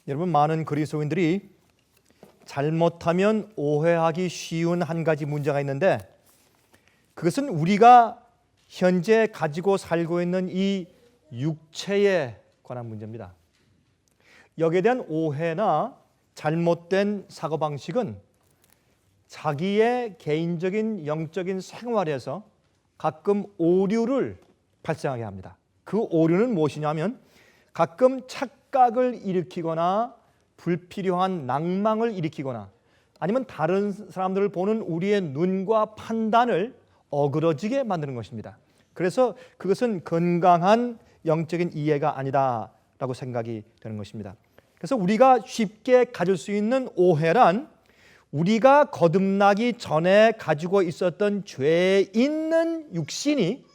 여러분, 많은 그리스도인들이 잘못하면 오해하기 쉬운 한 가지 문제가 있는데, 그것은 우리가 현재 가지고 살고 있는 이 육체에 관한 문제입니다. 여기에 대한 오해나 잘못된 사고방식은 자기의 개인적인 영적인 생활에서 가끔 오류를 발생하게 합니다. 그 오류는 무엇이냐면 가끔 착각을 일으키거나 불필요한 낭망을 일으키거나 아니면 다른 사람들을 보는 우리의 눈과 판단을 어그러지게 만드는 것입니다. 그래서 그것은 건강한 영적인 이해가 아니다라고 생각이 되는 것입니다. 그래서 우리가 쉽게 가질 수 있는 오해란 우리가 거듭나기 전에 가지고 있었던 죄 있는 육신이,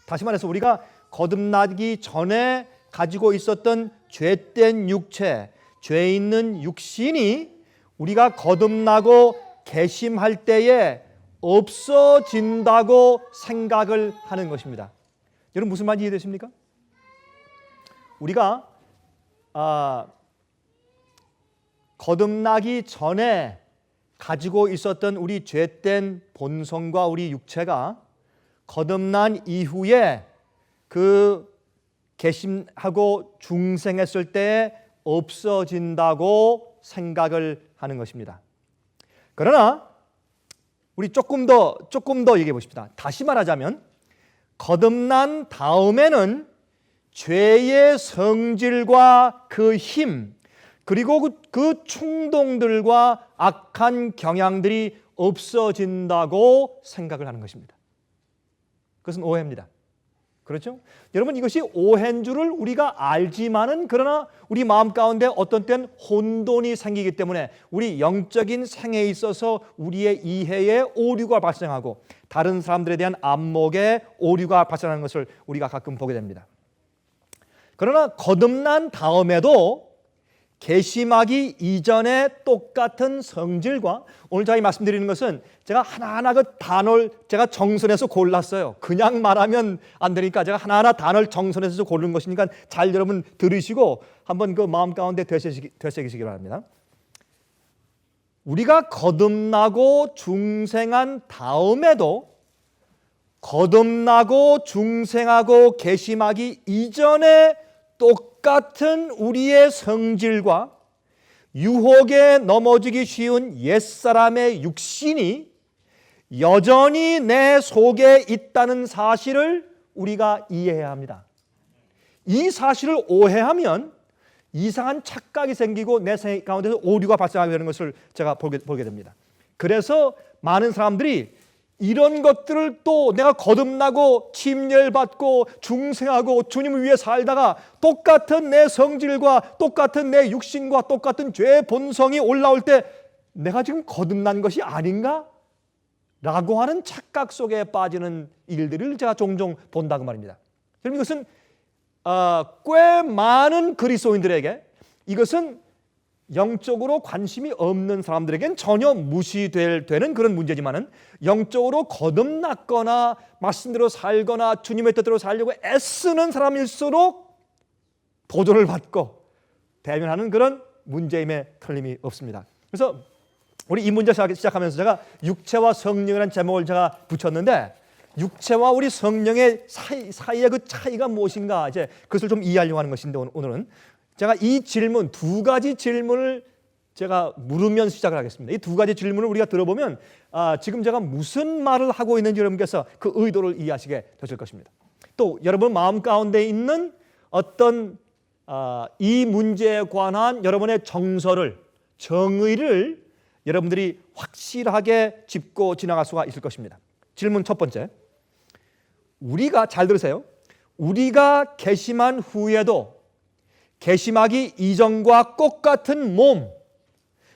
다시 말해서 우리가 거듭나기 전에 가지고 있었던 죄된 육체, 죄 있는 육신이 우리가 거듭나고 개심할 때에 없어진다고 생각을 하는 것입니다. 여러분, 무슨 말인지 이해되십니까? 우리가 거듭나기 전에 가지고 있었던 우리 죄된 본성과 우리 육체가 거듭난 이후에 그 개심하고 중생했을 때 없어진다고 생각을 하는 것입니다. 그러나 우리 조금 더 얘기해 보십시다. 다시 말하자면 거듭난 다음에는 죄의 성질과 그 힘, 그리고 그 충동들과 악한 경향들이 없어진다고 생각을 하는 것입니다. 그것은 오해입니다. 그렇죠? 여러분, 이것이 오해인 줄을 우리가 알지만은, 그러나 우리 마음 가운데 어떤 때는 혼돈이 생기기 때문에 우리 영적인 생애에 있어서 우리의 이해에 오류가 발생하고 다른 사람들에 대한 안목에 오류가 발생하는 것을 우리가 가끔 보게 됩니다. 그러나 거듭난 다음에도 개심하기 이전에 똑같은 성질과, 오늘 제가 말씀드리는 것은 제가 하나하나 그 단어를 제가 정선해서 골랐어요. 그냥 말하면 안 되니까 제가 하나하나 단어를 정선해서 고른 것이니까 잘 여러분 들으시고 한번 그 마음 가운데 되새기시기 바랍니다. 우리가 거듭나고 중생한 다음에도 거듭나고 중생하고 개심하기 이전에 똑같은 우리의 성질과 유혹에 넘어지기 쉬운 옛사람의 육신이 여전히 내 속에 있다는 사실을 우리가 이해해야 합니다. 이 사실을 오해하면 이상한 착각이 생기고 내 생각 가운데서 오류가 발생하게 되는 것을 제가 보게 됩니다. 그래서 많은 사람들이 이런 것들을 또 내가 거듭나고 침례받고 중생하고 주님을 위해 살다가 똑같은 내 성질과 똑같은 내 육신과 똑같은 죄의 본성이 올라올 때 내가 지금 거듭난 것이 아닌가? 라고 하는 착각 속에 빠지는 일들을 제가 종종 본다고 말입니다. 여러분, 이것은 꽤 많은 그리스도인들에게, 이것은 영적으로 관심이 없는 사람들에겐 전혀 무시되는 그런 문제지만은 영적으로 거듭났거나 말씀대로 살거나 주님의 뜻대로 살려고 애쓰는 사람일수록 도전을 받고 대면하는 그런 문제임에 틀림이 없습니다. 그래서 우리 이 문제 시작하면서 제가 육체와 성령이라는 제목을 제가 붙였는데, 육체와 우리 성령의 사이의 그 차이가 무엇인가, 이제 그것을 좀 이해하려고 하는 것인데, 오늘은 제가 이 질문, 두 가지 질문을 제가 물으면 시작을 하겠습니다. 이 두 가지 질문을 우리가 들어보면 지금 제가 무슨 말을 하고 있는지 여러분께서 그 의도를 이해하시게 되실 것입니다. 또 여러분 마음 가운데 있는 어떤 이 문제에 관한 여러분의 정의를 여러분들이 확실하게 짚고 지나갈 수가 있을 것입니다. 질문 첫 번째, 우리가, 잘 들으세요, 우리가 개심한 후에도 개심하기 이전과 똑같은 몸,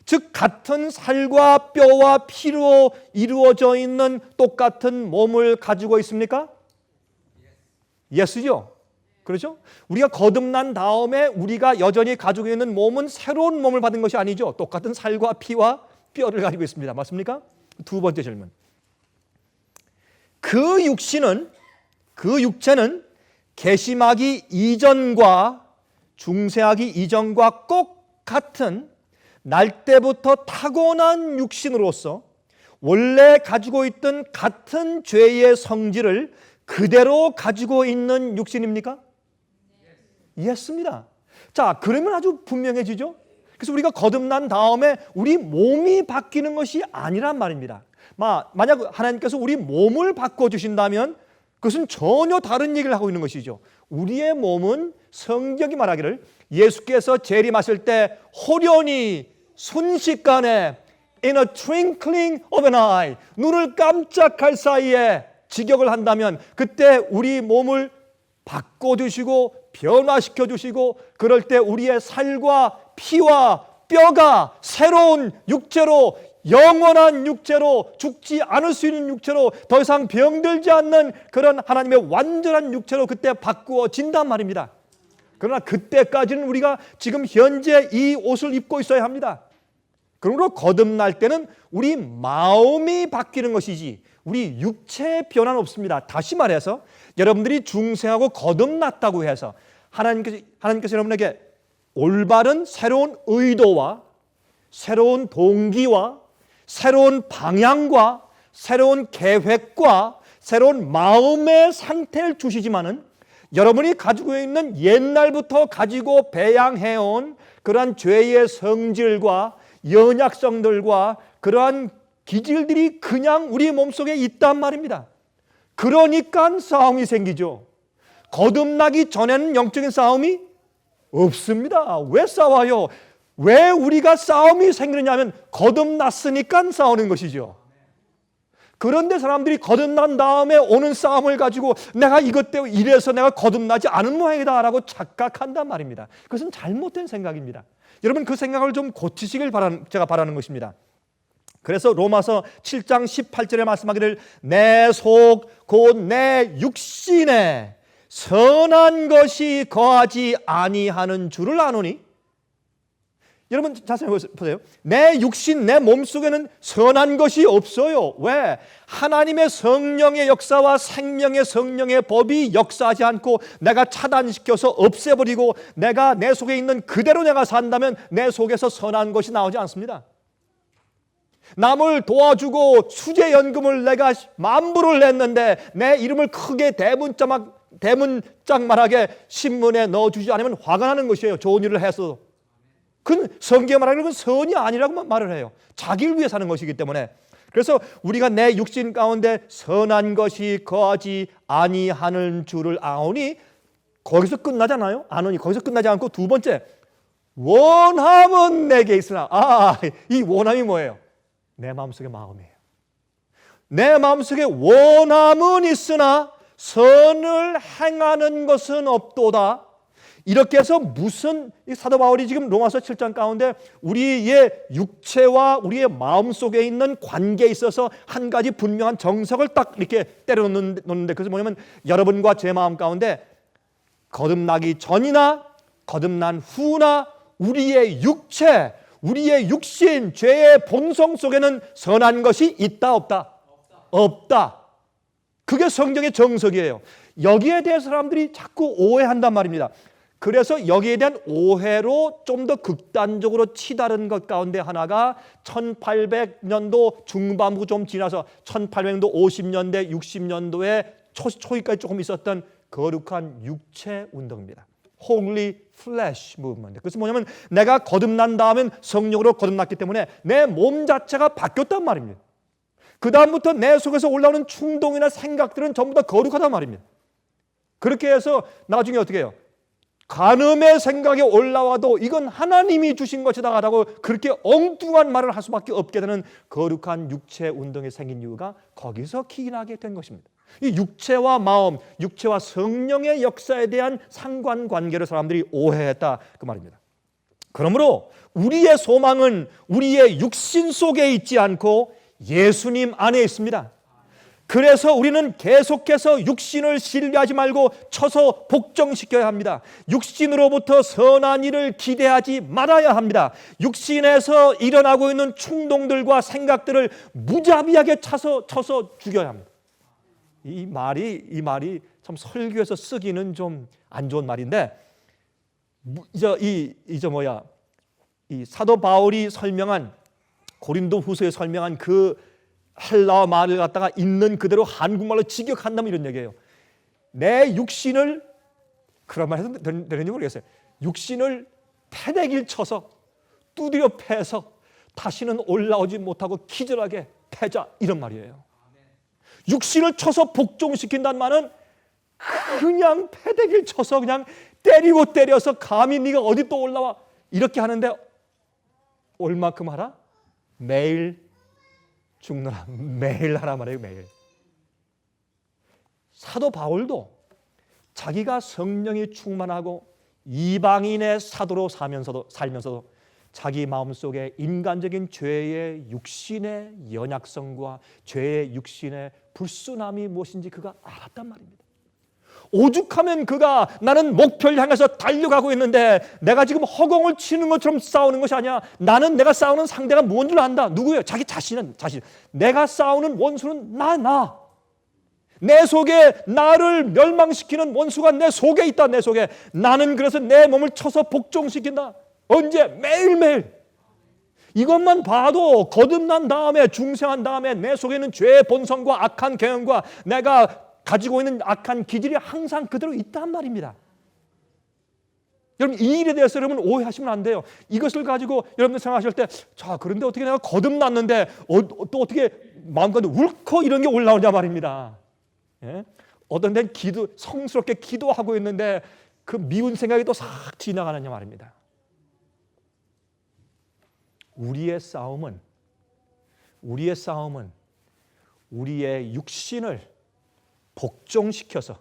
즉 같은 살과 뼈와 피로 이루어져 있는 똑같은 몸을 가지고 있습니까? 예스죠? 그렇죠? 우리가 거듭난 다음에 우리가 여전히 가지고 있는 몸은 새로운 몸을 받은 것이 아니죠. 똑같은 살과 피와 뼈를 가지고 있습니다. 맞습니까? 두 번째 질문, 그 육체는 개심하기 이전과 중생하기 이전과 똑같은 날 때부터 타고난 육신으로서 원래 가지고 있던 같은 죄의 성질을 그대로 가지고 있는 육신입니까? 예스입니다. 자, 그러면 아주 분명해지죠? 그래서 우리가 거듭난 다음에 우리 몸이 바뀌는 것이 아니란 말입니다. 만약 하나님께서 우리 몸을 바꿔주신다면 그것은 전혀 다른 얘기를 하고 있는 것이죠. 우리의 몸은 성경이 말하기를 예수께서 재림하실 때 호련히 순식간에 in a twinkling of an eye, 눈을 깜짝할 사이에 직역을 한다면 그때 우리 몸을 바꿔주시고 변화시켜주시고 그럴 때 우리의 살과 피와 뼈가 새로운 육체로 영원한 육체로 죽지 않을 수 있는 육체로 더 이상 병들지 않는 그런 하나님의 완전한 육체로 그때 바꾸어진단 말입니다. 그러나 그때까지는 우리가 지금 현재 이 옷을 입고 있어야 합니다. 그러므로 거듭날 때는 우리 마음이 바뀌는 것이지 우리 육체의 변화는 없습니다. 다시 말해서 여러분들이 중생하고 거듭났다고 해서 하나님께서 여러분에게 올바른 새로운 의도와 새로운 동기와 새로운 방향과 새로운 계획과 새로운 마음의 상태를 주시지만은 여러분이 가지고 있는 옛날부터 가지고 배양해온 그러한 죄의 성질과 연약성들과 그러한 기질들이 그냥 우리 몸속에 있단 말입니다. 그러니까 싸움이 생기죠. 거듭나기 전에는 영적인 싸움이 없습니다. 왜 싸워요? 왜 우리가 싸움이 생기느냐 하면 거듭났으니까 싸우는 것이죠. 그런데 사람들이 거듭난 다음에 오는 싸움을 가지고 내가 이것 때문에 이래서 내가 거듭나지 않은 모양이다 라고 착각한단 말입니다. 그것은 잘못된 생각입니다. 여러분 그 생각을 좀 고치시길 제가 바라는 것입니다. 그래서 로마서 7장 18절에 말씀하기를 내 속 곧 내 육신에 선한 것이 거하지 아니하는 줄을 아노니. 여러분 자세히 보세요. 내 육신, 내 몸속에는 선한 것이 없어요. 왜? 하나님의 성령의 역사와 생명의 성령의 법이 역사하지 않고 내가 차단시켜서 없애버리고 내가 내 속에 있는 그대로 내가 산다면 내 속에서 선한 것이 나오지 않습니다. 남을 도와주고 수재연금을 내가 만불을 냈는데 내 이름을 크게 대문짝만하게 신문에 넣어주지 않으면 화가 나는 것이에요. 좋은 일을 해서. 그건 성경에 말하는 건 선이 아니라고 말을 해요. 자기를 위해 사는 것이기 때문에. 그래서 우리가 내 육신 가운데 선한 것이 거하지 아니하는 줄을 아오니 거기서 끝나잖아요. 아노니 거기서 끝나지 않고 두 번째 원함은 내게 있으나 이 원함이 뭐예요? 내 마음속의 마음이에요. 내 마음속에 원함은 있으나 선을 행하는 것은 없도다. 이렇게 해서 무슨 사도 바울이 지금 로마서 7장 가운데 우리의 육체와 우리의 마음 속에 있는 관계에 있어서 한 가지 분명한 정석을 딱 이렇게 때려놓는데 그것은 뭐냐면 여러분과 제 마음 가운데 거듭나기 전이나 거듭난 후나 우리의 육체, 우리의 육신, 죄의 본성 속에는 선한 것이 있다 없다? 없다. 그게 성경의 정석이에요. 여기에 대해서 사람들이 자꾸 오해한단 말입니다. 그래서 여기에 대한 오해로 좀 더 극단적으로 치달은 것 가운데 하나가 1800년도 중반부 좀 지나서 1800년도 50년대 60년도에 초기까지 조금 있었던 거룩한 육체 운동입니다. Holy Flesh Movement. 그래서 뭐냐면 내가 거듭난 다음엔 성령으로 거듭났기 때문에 내 몸 자체가 바뀌었단 말입니다. 그 다음부터 내 속에서 올라오는 충동이나 생각들은 전부 다 거룩하단 말입니다. 그렇게 해서 나중에 어떻게 해요? 간음의 생각이 올라와도 이건 하나님이 주신 것이다 라고 그렇게 엉뚱한 말을 할 수밖에 없게 되는 거룩한 육체 운동이 생긴 이유가 거기서 기인하게 된 것입니다. 이 육체와 마음, 육체와 성령의 역사에 대한 상관관계를 사람들이 오해했다 그 말입니다. 그러므로 우리의 소망은 우리의 육신 속에 있지 않고 예수님 안에 있습니다. 그래서 우리는 계속해서 육신을 신뢰하지 말고 쳐서 복종시켜야 합니다. 육신으로부터 선한 일을 기대하지 말아야 합니다. 육신에서 일어나고 있는 충동들과 생각들을 무자비하게 쳐서 죽여야 합니다. 이 말이 참 설교에서 쓰기는 좀 안 좋은 말인데 이 사도 바울이 설명한 고린도 후서에 설명한 그 헬라어 말을 갖다가 있는 그대로 한국말로 직역한다면 이런 얘기예요. 내 육신을, 그런 말 해도 되는지 모르겠어요. 육신을 패대기를 쳐서 두드려 패서 다시는 올라오지 못하고 기절하게 패자, 이런 말이에요. 육신을 쳐서 복종시킨다는 말은 그냥 패대기를 쳐서 그냥 때리고 때려서 감히 네가 어디 또 올라와 이렇게 하는데 얼마큼 하라? 매일 죽느라. 매일 하라 말이에요. 매일. 사도 바울도 자기가 성령이 충만하고 이방인의 사도로 살면서도 자기 마음속에 인간적인 죄의 육신의 연약성과 죄의 육신의 불순함이 무엇인지 그가 알았단 말입니다. 오죽하면 그가 나는 목표를 향해서 달려가고 있는데 내가 지금 허공을 치는 것처럼 싸우는 것이 아니야. 나는 내가 싸우는 상대가 뭔 줄 안다. 누구예요? 자기 자신. 내가 싸우는 원수는 나. 내 속에 나를 멸망시키는 원수가 내 속에 있다. 내 속에. 나는 그래서 내 몸을 쳐서 복종시킨다. 언제? 매일매일. 이것만 봐도 거듭난 다음에, 중생한 다음에 내 속에 있는 죄의 본성과 악한 경영과 내가 가지고 있는 악한 기질이 항상 그대로 있단 말입니다. 여러분, 이 일에 대해서 여러분 오해하시면 안 돼요. 이것을 가지고 여러분들 생각하실 때, 자, 그런데 어떻게 내가 거듭났는데 또 어떻게 마음가운데 울컥 이런 게 올라오냐 말입니다. 예? 어떤 데는 성스럽게 기도하고 있는데 그 미운 생각이 또 싹 지나가느냐 말입니다. 우리의 싸움은 우리의 육신을 복종시켜서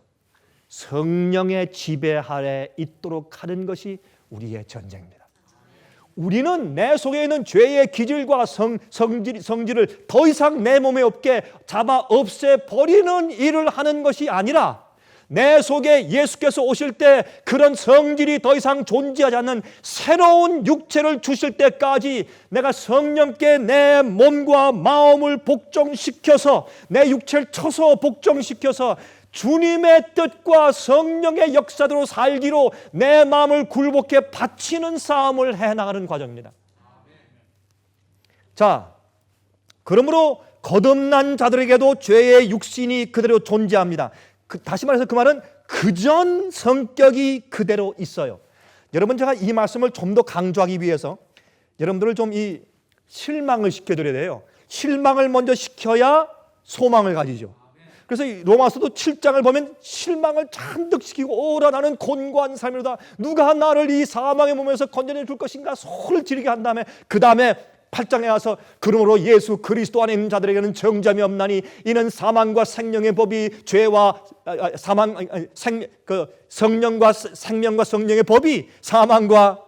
성령의 지배 아래 있도록 하는 것이 우리의 전쟁입니다. 우리는 내 속에 있는 죄의 기질과 성질을 더 이상 내 몸에 없게 잡아 없애버리는 일을 하는 것이 아니라 내 속에 예수께서 오실 때 그런 성질이 더 이상 존재하지 않는 새로운 육체를 주실 때까지 내가 성령께 내 몸과 마음을 복종시켜서 내 육체를 쳐서 복종시켜서 주님의 뜻과 성령의 역사대로 살기로 내 마음을 굴복해 바치는 싸움을 해나가는 과정입니다. 자, 그러므로 거듭난 자들에게도 죄의 육신이 그대로 존재합니다. 다시 말해서 그 말은 그전 성격이 그대로 있어요. 여러분, 제가 이 말씀을 좀 더 강조하기 위해서 여러분들을 좀 이 실망을 시켜드려야 돼요. 실망을 먼저 시켜야 소망을 가지죠. 그래서 로마서도 7장을 보면 실망을 잔뜩 시키고 오라 나는 곤고한 삶이로다. 누가 나를 이 사망의 몸에서 건져내 줄 것인가 소를 지르게 한 다음에 그 다음에 8장에 와서 그러므로 예수 그리스도 안에 있는 자들에게는 정죄함이 없나니 이는 사망과 생명의 법이 죄와 성령과 생명과 성령의 법이 사망과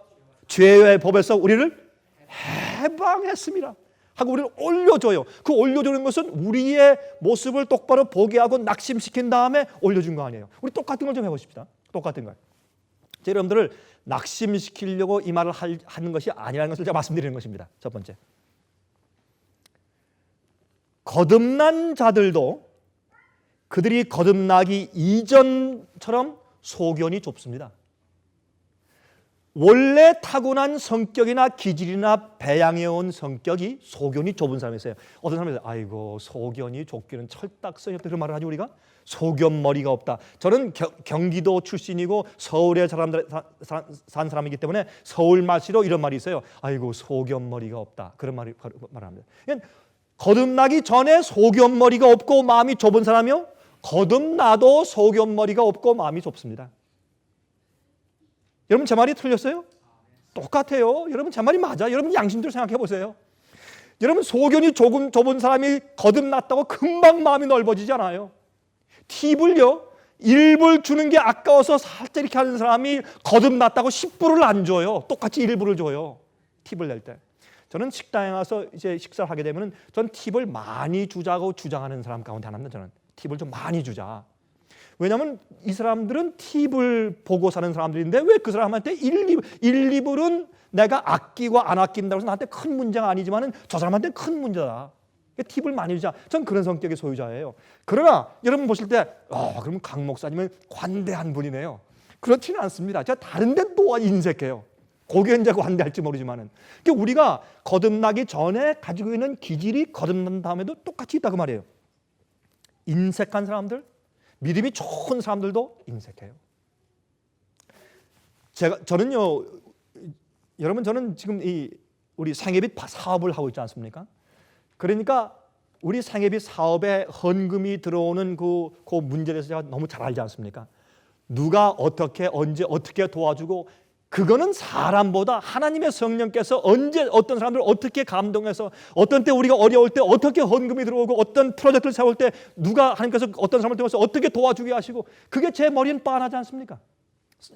죄의 법에서 우리를 해방했습니다 하고 우리를 올려줘요. 그 올려주는 것은 우리의 모습을 똑바로 보게 하고 낙심시킨 다음에 올려준 거 아니에요. 우리 똑같은 걸 좀 해보십시다. 똑같은 걸. 여러분들을 낙심시키려고 이 말을 하는 것이 아니라는 것을 제가 말씀드리는 것입니다. 첫 번째, 거듭난 자들도 그들이 거듭나기 이전처럼 소견이 좁습니다. 원래 타고난 성격이나 기질이나 배양해온 성격이 소견이 좁은 사람이 있어요. 어떤 사람이 있어요. 아이고, 소견이 좁기는 철딱선이 없다. 그런 말을 하죠 우리가. 소견머리가 없다. 저는 경기도 출신이고 서울에 산 사람이기 때문에 서울말씨로 이런 말이 있어요. 아이고, 소견머리가 없다. 그런 말을 합니다. 거듭나기 전에 소견머리가 없고 마음이 좁은 사람이요, 거듭나도 소견머리가 없고 마음이 좁습니다. 여러분, 제 말이 틀렸어요? 똑같아요. 여러분, 제 말이 맞아. 여러분, 양심대로 생각해 보세요. 여러분, 소견이 좁은 사람이 거듭났다고 금방 마음이 넓어지지 않아요. 팁을요, 1불 주는 게 아까워서 살짝 이렇게 하는 사람이 거듭났다고 10불을 안 줘요. 똑같이 1불을 줘요. 팁을 낼 때. 저는 식당에 가서 이제 식사를 하게 되면 전 팁을 많이 주자고 주장하는 사람 가운데 하나입니다. 저는 팁을 좀 많이 주자. 왜냐하면 이 사람들은 팁을 보고 사는 사람들인데 왜 그 사람한테 2불은 내가 아끼고 안 아낀다고 해서 나한테 큰 문제가 아니지만 저 사람한테는 큰 문제다. 팁을 많이 주자. 전 그런 성격의 소유자예요. 그러나 여러분 보실 때 그러면 강 목사님은 관대한 분이네요. 그렇지는 않습니다. 제가 다른 데 또 인색해요. 거기에 이제 관대할지 모르지만은. 그러니까 우리가 거듭나기 전에 가지고 있는 기질이 거듭난 다음에도 똑같이 있다 그 말이에요. 인색한 사람들, 믿음이 좋은 사람들도 인색해요. 저는요, 여러분, 저는 지금 우리 생애빛 사업을 하고 있지 않습니까? 그러니까 우리 생애빛 사업에 헌금이 들어오는 그 문제에 대해서 제가 너무 잘 알지 않습니까? 누가 어떻게 언제 어떻게 도와주고, 그거는 사람보다 하나님의 성령께서 언제 어떤 사람들을 어떻게 감동해서, 어떤 때 우리가 어려울 때 어떻게 헌금이 들어오고, 어떤 프로젝트를 세울 때 누가 하나님께서 어떤 사람을 통해서 어떻게 도와주게 하시고, 그게 제 머리는 빤하지 않습니까?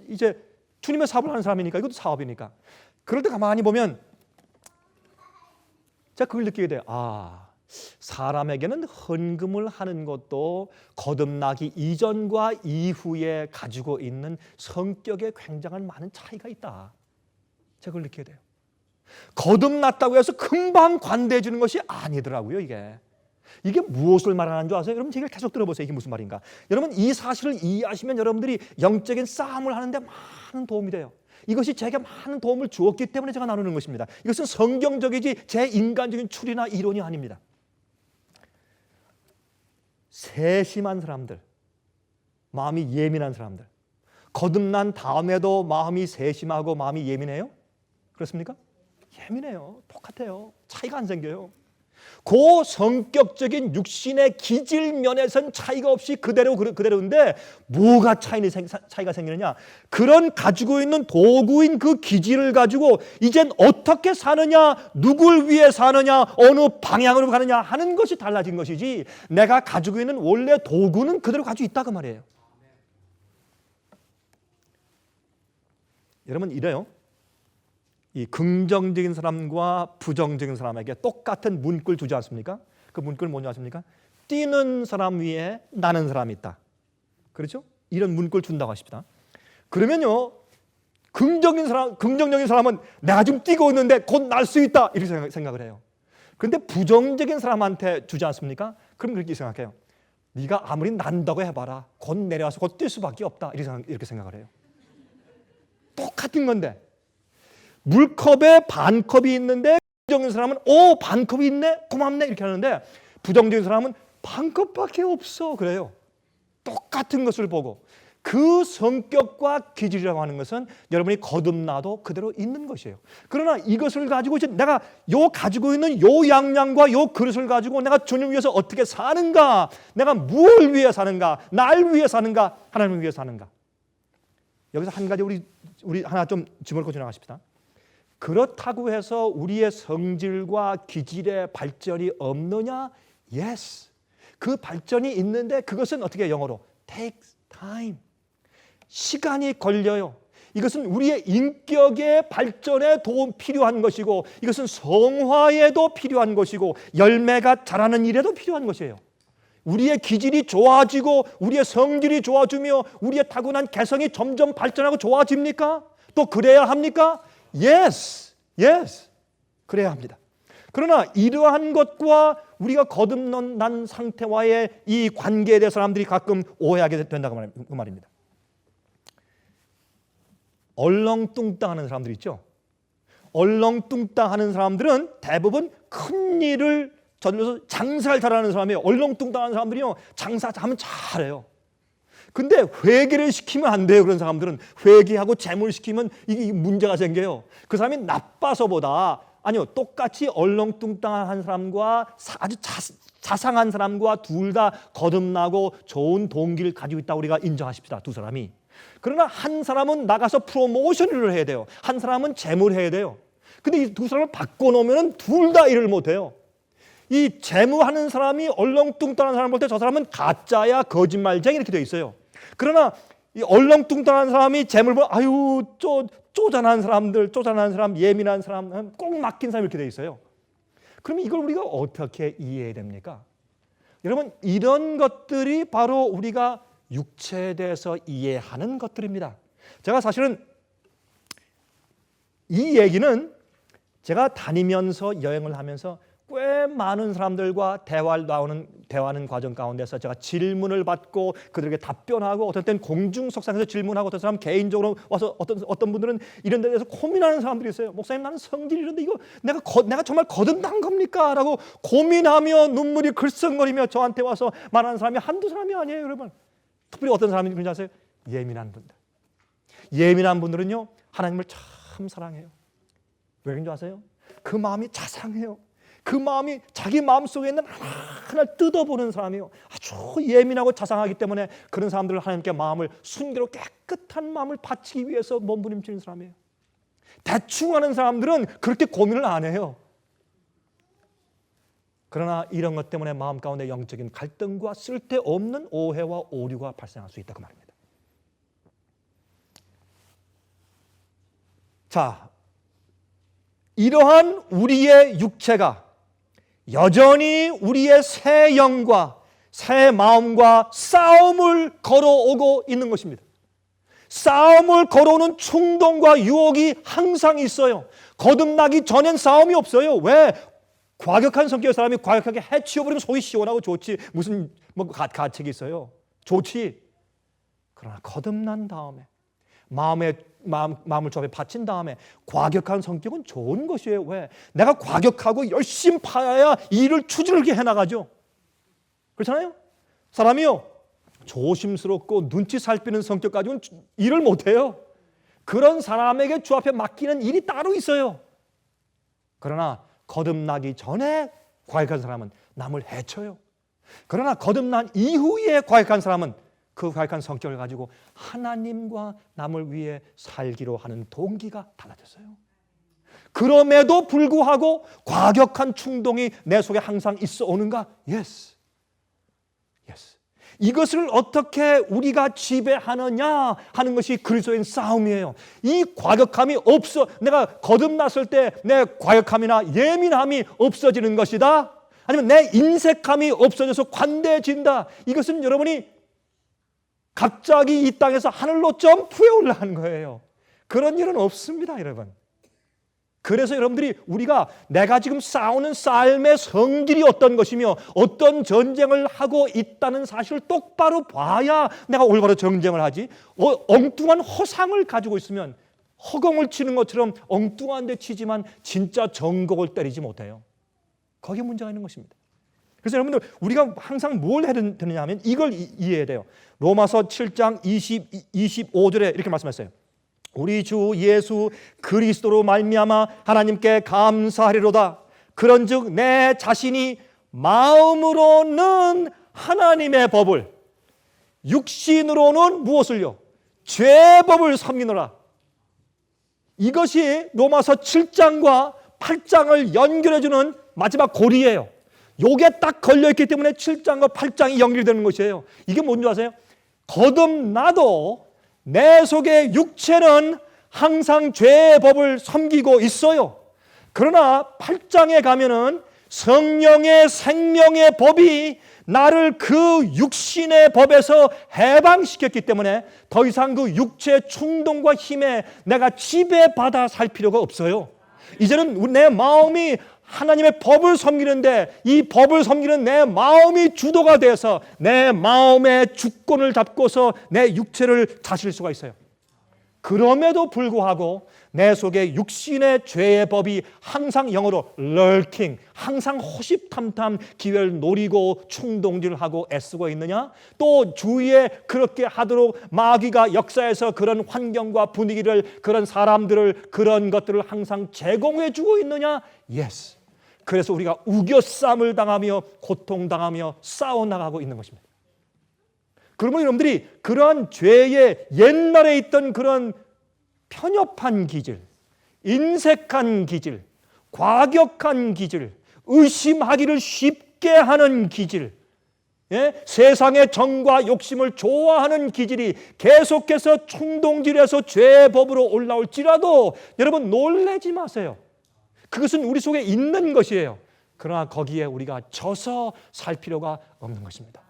이제 주님의 사업을 하는 사람이니까, 이것도 사업이니까. 그럴 때 가만히 보면 제가 그걸 느끼게 돼요. 사람에게는 헌금을 하는 것도 거듭나기 이전과 이후에 가지고 있는 성격에 굉장한 많은 차이가 있다. 제가 그걸 느끼게 돼요. 거듭났다고 해서 금방 관대해 주는 것이 아니더라고요. 이게 무엇을 말하는 줄 아세요? 여러분, 제 얘기를 계속 들어보세요. 이게 무슨 말인가? 여러분, 이 사실을 이해하시면 여러분들이 영적인 싸움을 하는데 많은 도움이 돼요. 이것이 제게 많은 도움을 주었기 때문에 제가 나누는 것입니다. 이것은 성경적이지 제 인간적인 추리나 이론이 아닙니다. 세심한 사람들, 마음이 예민한 사람들, 거듭난 다음에도 마음이 세심하고 마음이 예민해요? 그렇습니까? 예민해요. 똑같아요. 차이가 안 생겨요. 그 성격적인 육신의 기질 면에선 차이가 없이 그대로인데, 뭐가 차이가 생기느냐? 그런 가지고 있는 도구인 그 기질을 가지고 이젠 어떻게 사느냐, 누굴 위해 사느냐, 어느 방향으로 가느냐 하는 것이 달라진 것이지, 내가 가지고 있는 원래 도구는 그대로 가지고 있다 그 말이에요. 여러분, 이래요. 이 긍정적인 사람과 부정적인 사람에게 똑같은 문구를 주지 않습니까? 그 문구는 뭐냐 아십니까? 뛰는 사람 위에 나는 사람이 있다. 그렇죠? 이런 문구를 준다고 하십니다. 그러면요, 긍정적인 사람은 내가 지금 뛰고 있는데 곧 날 수 있다, 이렇게 생각을 해요. 그런데 부정적인 사람한테 주지 않습니까? 그럼 그렇게 생각해요. 네가 아무리 난다고 해봐라, 곧 내려와서 곧 뛸 수밖에 없다, 이렇게 생각을 해요. 똑같은 건데, 물컵에 반컵이 있는데 부정적인 사람은 반컵이 있네, 고맙네, 이렇게 하는데, 부정적인 사람은 반컵밖에 없어, 그래요. 똑같은 것을 보고, 그 성격과 기질이라고 하는 것은 여러분이 거듭나도 그대로 있는 것이에요. 그러나 이것을 가지고 이제 내가 가지고 있는 양양과 그릇을 가지고 내가 주님 위해서 어떻게 사는가, 내가 무엇을 위해 사는가, 날 위해 사는가, 하나님을 위해 사는가. 여기서 한 가지 우리 하나 좀 짚어놓고 지나가십시다. 그렇다고 해서 우리의 성질과 기질의 발전이 없느냐? Yes. 그 발전이 있는데 그것은 어떻게 영어로? Takes time. 시간이 걸려요. 이것은 우리의 인격의 발전에 필요한 것이고, 이것은 성화에도 필요한 것이고, 열매가 자라는 일에도 필요한 것이에요. 우리의 기질이 좋아지고 우리의 성질이 좋아지며 우리의 타고난 개성이 점점 발전하고 좋아집니까? 또 그래야 합니까? Yes, yes. 그래야 합니다. 그러나 이러한 것과 우리가 거듭난 상태와의 이 관계에 대해서 사람들이 가끔 오해하게 된다고 그 말입니다. 얼렁뚱땅하는 사람들 있죠. 얼렁뚱땅하는 사람들은 대부분 큰 일을 저질러서 장사를 잘하는 사람이에요. 얼렁뚱땅한 사람들이요, 장사하면 잘해요. 근데 회개를 시키면 안 돼요. 그런 사람들은 회개하고 재물 시키면 이게 문제가 생겨요. 그 사람이 나빠서보다, 아니요, 똑같이 얼렁뚱땅한 사람과 아주 자상한 사람과 둘 다 거듭나고 좋은 동기를 가지고 있다고 우리가 인정하십시다. 두 사람이. 그러나 한 사람은 나가서 프로모션을 해야 돼요. 한 사람은 재물을 해야 돼요. 근데 이 두 사람을 바꿔놓으면 둘 다 일을 못해요. 이 재무하는 사람이 얼렁뚱땅한 사람을 볼 때 저 사람은 가짜야, 거짓말쟁이, 이렇게 되어 있어요. 그러나 이 얼렁뚱땅한 사람이 재물을 보면 아유, 쪼잔한 사람, 예민한 사람, 꼭 막힌 사람, 이렇게 되어 있어요. 그러면 이걸 우리가 어떻게 이해해야 됩니까? 여러분, 이런 것들이 바로 우리가 육체에 대해서 이해하는 것들입니다. 제가 사실은 이 얘기는 제가 다니면서 여행을 하면서 꽤 많은 사람들과 대화하는 과정 가운데서 제가 질문을 받고 그들에게 답변하고, 어떤 때는 공중석상에서 질문하고, 어떤 사람 개인적으로 와서 어떤 분들은 이런 데 대해서 고민하는 사람들이 있어요. 목사님, 나는 성질이 이런데 이거 내가 정말 거듭난 겁니까? 라고 고민하며 눈물이 글썽거리며 저한테 와서 말하는 사람이 한두 사람이 아니에요, 여러분. 특별히 어떤 사람이 그런지 아세요? 예민한 분들. 예민한 분들은요, 하나님을 참 사랑해요. 왜 그런지 아세요? 그 마음이 자상해요. 그 마음이 자기 마음속에 있는 하나하나 뜯어보는 사람이에요. 아주 예민하고 자상하기 때문에 그런 사람들은 하나님께 마음을 순결하고 깨끗한 마음을 바치기 위해서 몸부림치는 사람이에요. 대충 하는 사람들은 그렇게 고민을 안 해요. 그러나 이런 것 때문에 마음 가운데 영적인 갈등과 쓸데없는 오해와 오류가 발생할 수 있다, 그 말입니다. 자, 이러한 우리의 육체가 여전히 우리의 새 영과 새 마음과 싸움을 걸어오고 있는 것입니다. 싸움을 걸어오는 충동과 유혹이 항상 있어요. 거듭나기 전엔 싸움이 없어요. 왜? 과격한 성격의 사람이 과격하게 해치워버리면 속이 시원하고 좋지. 무슨 가책이 있어요. 좋지. 그러나 거듭난 다음에 마음을 주 앞에 바친 다음에 과격한 성격은 좋은 것이에요. 왜? 내가 과격하고 열심히 파야 일을 추진하게 해나가죠. 그렇잖아요? 사람이요, 조심스럽고 눈치 살피는 성격 가지고는 일을 못해요. 그런 사람에게 주 앞에 맡기는 일이 따로 있어요. 그러나 거듭나기 전에 과격한 사람은 남을 해쳐요. 그러나 거듭난 이후에 과격한 사람은 그 과격한 성격을 가지고 하나님과 남을 위해 살기로 하는 동기가 달라졌어요. 그럼에도 불구하고 과격한 충동이 내 속에 항상 있어 오는가? Yes. 이것을 어떻게 우리가 지배하느냐 하는 것이 그리스도인 싸움이에요. 이 과격함이 내가 거듭났을 때 내 과격함이나 예민함이 없어지는 것이다, 아니면 내 인색함이 없어져서 관대해진다, 이것은 여러분이 갑자기 이 땅에서 하늘로 점프해 올라가는 거예요. 그런 일은 없습니다, 여러분. 그래서 여러분들이 우리가 내가 지금 싸우는 삶의 성질이 어떤 것이며 어떤 전쟁을 하고 있다는 사실을 똑바로 봐야 내가 올바로 전쟁을 하지, 엉뚱한 허상을 가지고 있으면 허공을 치는 것처럼 엉뚱한 데 치지만 진짜 전곡을 때리지 못해요. 거기에 문제가 있는 것입니다. 그래서 여러분들, 우리가 항상 뭘 해야 되느냐 하면 이걸 이해해야 돼요. 로마서 7장 25절에 이렇게 말씀했어요. 우리 주 예수 그리스도로 말미암아 하나님께 감사하리로다. 그런즉 내 자신이 마음으로는 하나님의 법을, 육신으로는 무엇을요? 죄의 법을 섬기노라. 이것이 로마서 7장과 8장을 연결해주는 마지막 고리예요. 요게 딱 걸려있기 때문에 7장과 8장이 연결되는 것이에요. 이게 뭔지 아세요? 거듭나도 내 속의 육체는 항상 죄의 법을 섬기고 있어요. 그러나 8장에 가면은 성령의 생명의 법이 나를 그 육신의 법에서 해방시켰기 때문에 더 이상 그 육체의 충동과 힘에 내가 지배받아 살 필요가 없어요. 이제는 내 마음이 하나님의 법을 섬기는데 이 법을 섬기는 내 마음이 주도가 돼서 내 마음의 주권을 잡고서 내 육체를 다스릴 수가 있어요. 그럼에도 불구하고 내 속에 육신의 죄의 법이 항상 영어로 lurking, 항상 호시탐탐 기회를 노리고 충동질하고 애쓰고 있느냐? 또 주위에 그렇게 하도록 마귀가 역사에서 그런 환경과 분위기를, 그런 사람들을, 그런 것들을 항상 제공해 주고 있느냐? Yes. 그래서 우리가 우겨쌈을 당하며 고통당하며 싸워나가고 있는 것입니다. 그러면 여러분들이 그러한 죄의 옛날에 있던 그런 편협한 기질, 인색한 기질, 과격한 기질, 의심하기를 쉽게 하는 기질, 세상의 정과 욕심을 좋아하는 기질이 계속해서 충동질에서 죄의 법으로 올라올지라도 여러분 놀라지 마세요. 그것은 우리 속에 있는 것이에요. 그러나 거기에 우리가 져서 살 필요가 없는 것입니다.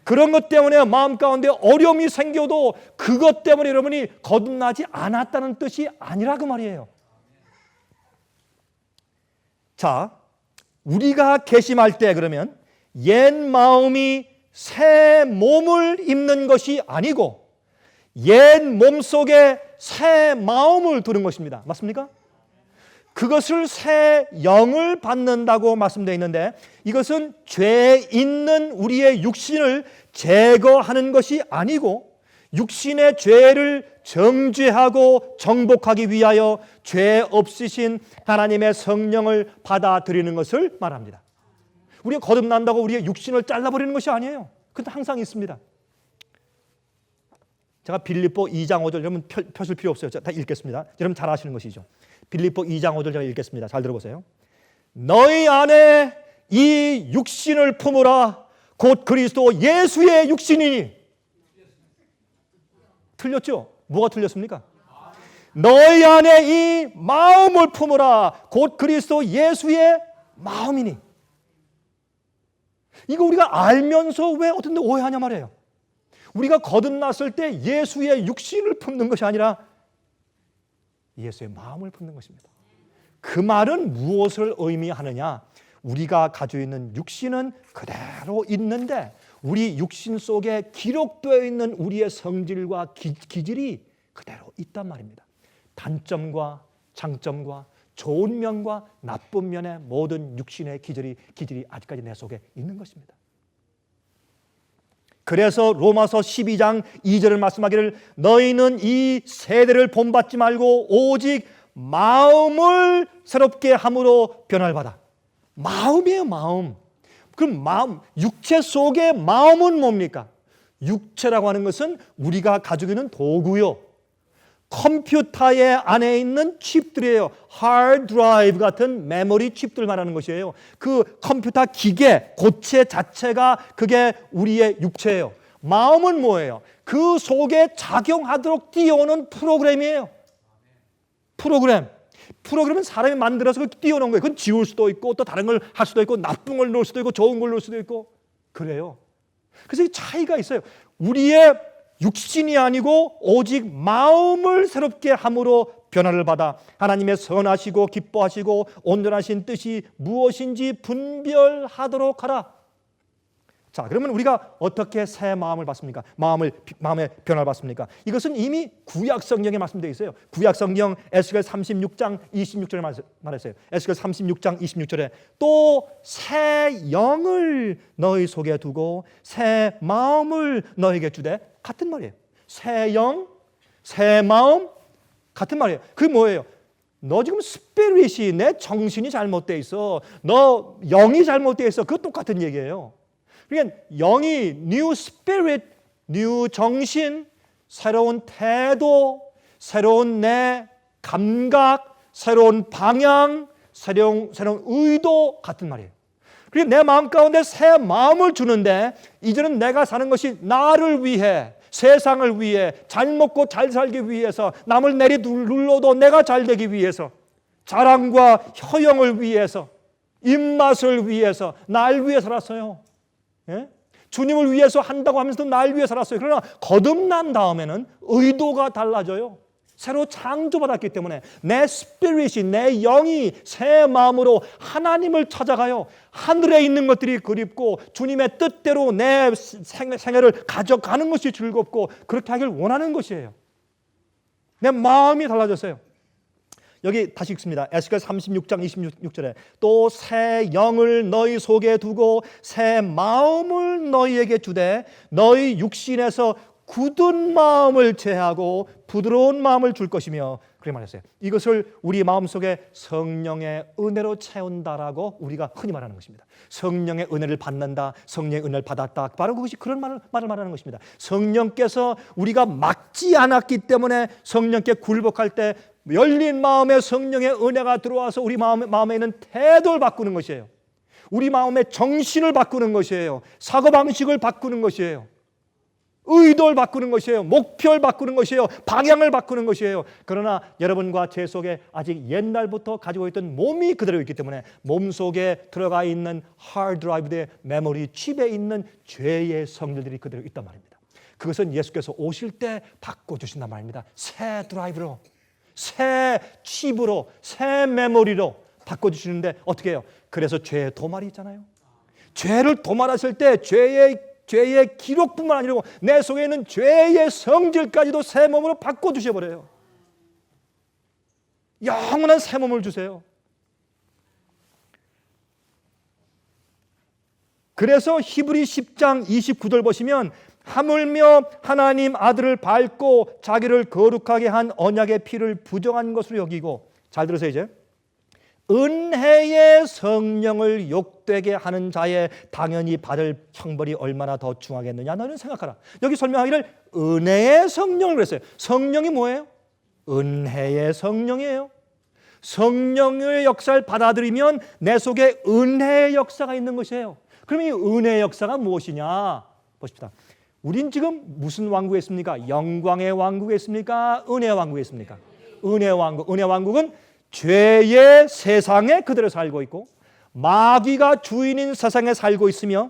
그런 것 때문에 마음 가운데 어려움이 생겨도 그것 때문에 여러분이 거듭나지 않았다는 뜻이 아니라 그 말이에요. 자, 우리가 결심할 때 그러면 옛 마음이 새 몸을 입는 것이 아니고 옛 몸 속에 새 마음을 두는 것입니다. 맞습니까? 그것을 새 영을 받는다고 말씀되어 있는데 이것은 죄 있는 우리의 육신을 제거하는 것이 아니고 육신의 죄를 정죄하고 정복하기 위하여 죄 없으신 하나님의 성령을 받아들이는 것을 말합니다. 우리가 거듭난다고 우리의 육신을 잘라버리는 것이 아니에요. 그것도 항상 있습니다. 제가 빌립보 2장 5절 여러분 펴실 필요 없어요. 다 읽겠습니다. 여러분 잘 아시는 것이죠. 빌립보 2장 5절 제가 읽겠습니다. 잘 들어보세요. 너희 안에 이 육신을 품으라 곧 그리스도 예수의 육신이니. 틀렸죠? 뭐가 틀렸습니까? 너희 안에 이 마음을 품으라 곧 그리스도 예수의 마음이니. 이거 우리가 알면서 왜 어떤 데 오해하냐 말이에요. 우리가 거듭났을 때 예수의 육신을 품는 것이 아니라 예수의 마음을 품는 것입니다. 그 말은 무엇을 의미하느냐? 우리가 가지고 있는 육신은 그대로 있는데 우리 육신 속에 기록되어 있는 우리의 성질과 기질이 그대로 있단 말입니다. 단점과 장점과 좋은 면과 나쁜 면의 모든 육신의 기질이 아직까지 내 속에 있는 것입니다. 그래서 로마서 12장 2절을 말씀하기를 너희는 이 세대를 본받지 말고 오직 마음을 새롭게 함으로 변화를 받아. 마음이에요, 마음. 그럼 마음, 육체 속의 마음은 뭡니까? 육체라고 하는 것은 우리가 가지고 있는 도구요. 컴퓨터의 안에 있는 칩들이에요. 하드 드라이브 같은 메모리 칩들 말하는 것이에요. 그 컴퓨터 기계, 고체 자체가 그게 우리의 육체예요. 마음은 뭐예요? 그 속에 작용하도록 띄워놓은 프로그램이에요. 프로그램은 사람이 만들어서 띄워놓은 거예요. 그건 지울 수도 있고 또 다른 걸 할 수도 있고 나쁜 걸 넣을 수도 있고 좋은 걸 넣을 수도 있고 그래요. 그래서 이 차이가 있어요. 우리의 육신이 아니고 오직 마음을 새롭게 함으로 변화를 받아 하나님의 선하시고 기뻐하시고 온전하신 뜻이 무엇인지 분별하도록 하라. 자, 그러면 우리가 어떻게 새 마음을 받습니까? 마음의 변화를 받습니까? 이것은 이미 구약 성경에 말씀되어 있어요. 구약 성경 에스겔 36장 26절에 말했어요. 에스겔 36장 26절에 또 새 영을 너희 속에 두고 새 마음을 너에게 주되 같은 말이에요. 새 영, 새 마음 같은 말이에요. 그게 뭐예요? 너 지금 스피릿이 내 정신이 잘못되어 있어. 너 영이 잘못되어 있어. 그거 똑같은 얘기예요. 그러니까 영이 new spirit, new 정신, 새로운 태도, 새로운 내 감각, 새로운 방향, 새로운 의도 같은 말이에요. 그리고 내 마음 가운데 새 마음을 주는데 이제는 내가 사는 것이 나를 위해, 세상을 위해, 잘 먹고 잘 살기 위해서, 남을 내리눌러도 내가 잘 되기 위해서, 자랑과 허영을 위해서, 입맛을 위해서, 날 위해 살았어요. 예? 주님을 위해서 한다고 하면서도 날 위해 살았어요. 그러나 거듭난 다음에는 의도가 달라져요. 새로 창조받았기 때문에 내 스피릿이, 내 영이 새 마음으로 하나님을 찾아가요. 하늘에 있는 것들이 그립고 주님의 뜻대로 내 생애를 가져가는 것이 즐겁고 그렇게 하길 원하는 것이에요. 내 마음이 달라졌어요. 여기 다시 읽습니다. 에스겔 36장 26절에 또 새 영을 너희 속에 두고 새 마음을 너희에게 주되 너희 육신에서 굳은 마음을 제하고 부드러운 마음을 줄 것이며 그렇게 말했어요. 이것을 우리 마음속에 성령의 은혜로 채운다라고 우리가 흔히 말하는 것입니다. 성령의 은혜를 받는다, 성령의 은혜를 받았다. 바로 그것이 그런 말을 말하는 것입니다. 성령께서 우리가 막지 않았기 때문에 성령께 굴복할 때 열린 마음에 성령의 은혜가 들어와서 우리 마음에 있는 태도를 바꾸는 것이에요. 우리 마음의 정신을 바꾸는 것이에요. 사고방식을 바꾸는 것이에요. 의도를 바꾸는 것이에요. 목표를 바꾸는 것이에요. 방향을 바꾸는 것이에요. 그러나 여러분과 제 속에 아직 옛날부터 가지고 있던 몸이 그대로 있기 때문에 몸 속에 들어가 있는 하드드라이브의 메모리 칩에 있는 죄의 성질들이 그대로 있단 말입니다. 그것은 예수께서 오실 때 바꿔주신단 말입니다. 새 드라이브로, 새 칩으로, 새 메모리로 바꿔주시는데 어떻게 해요? 그래서 죄의 도말이 있잖아요. 죄를 도말하실 때 죄의 기록뿐만 아니라 내 속에 있는 죄의 성질까지도 새 몸으로 바꿔주셔버려요. 영원한 새 몸을 주세요. 그래서 히브리 10장 29절 보시면 하물며 하나님 아들을 밟고 자기를 거룩하게 한 언약의 피를 부정한 것으로 여기고, 잘 들으세요. 이제 은혜의 성령을 욕되게 하는 자의 당연히 받을 형벌이 얼마나 더 중하겠느냐 너는 생각하라. 여기 설명하기를 은혜의 성령을 그랬어요. 성령이 뭐예요? 은혜의 성령이에요. 성령의 역사를 받아들이면 내 속에 은혜의 역사가 있는 것이에요. 그럼 이 은혜의 역사가 무엇이냐 보십시다. 우린 지금 무슨 왕국에 있습니까? 영광의 왕국에 있습니까? 은혜의 왕국에 있습니까? 은혜의 왕국. 은혜의 왕국은 죄의 세상에 그대로 살고 있고 마귀가 주인인 세상에 살고 있으며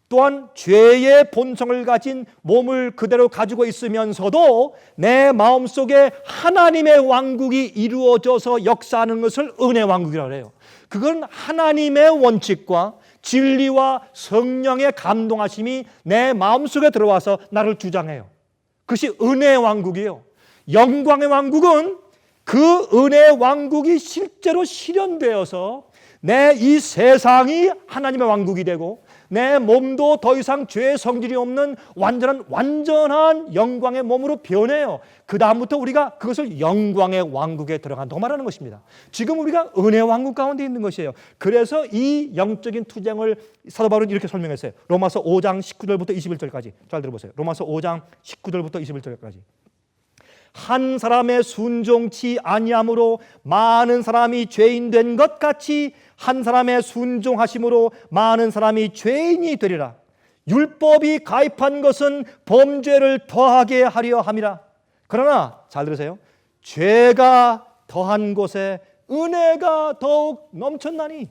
또한 죄의 본성을 가진 몸을 그대로 가지고 있으면서도 내 마음속에 하나님의 왕국이 이루어져서 역사하는 것을 은혜의 왕국이라고 해요. 그건 하나님의 원칙과 진리와 성령의 감동하심이 내 마음속에 들어와서 나를 주장해요. 그것이 은혜의 왕국이에요. 영광의 왕국은 그 은혜의 왕국이 실제로 실현되어서 내 이 세상이 하나님의 왕국이 되고 내 몸도 더 이상 죄의 성질이 없는 완전한 영광의 몸으로 변해요. 그 다음부터 우리가 그것을 영광의 왕국에 들어간다고 말하는 것입니다. 지금 우리가 은혜의 왕국 가운데 있는 것이에요. 그래서 이 영적인 투쟁을 사도 바울은 이렇게 설명했어요. 로마서 5장 19절부터 21절까지 잘 들어보세요. 로마서 5장 19절부터 21절까지. 한 사람의 순종치 아니함으로 많은 사람이 죄인 된 것 같이 한 사람의 순종하심으로 많은 사람이 죄인이 되리라. 율법이 가입한 것은 범죄를 더하게 하려 함이라. 그러나 잘 들으세요. 죄가 더한 곳에 은혜가 더욱 넘쳤나니.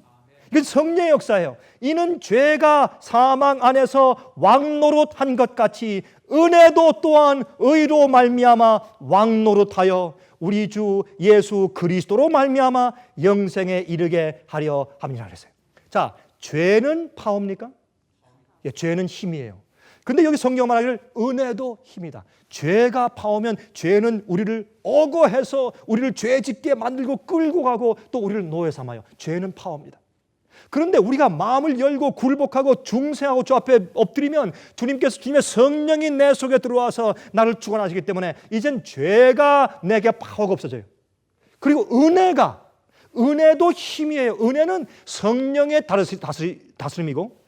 이게 성령의 역사예요. 이는 죄가 사망 안에서 왕노릇한 것 같이 은혜도 또한 의로 말미암아 왕노릇하여 우리 주 예수 그리스도로 말미암아 영생에 이르게 하려 함이라 그랬어요. 자, 죄는 파워입니까? 예, 죄는 힘이에요. 근데 여기 성경 말하기를 은혜도 힘이다. 죄가 파오면 죄는 우리를 억어해서 우리를 죄 짓게 만들고 끌고 가고 또 우리를 노예 삼아요. 죄는 파워입니다. 그런데 우리가 마음을 열고 굴복하고 중생하고 주 앞에 엎드리면 주님께서 주님의 성령이 내 속에 들어와서 나를 주관하시기 때문에 이젠 죄가 내게 파워가 없어져요. 그리고 은혜도 힘이에요. 은혜는 성령의 다스림이고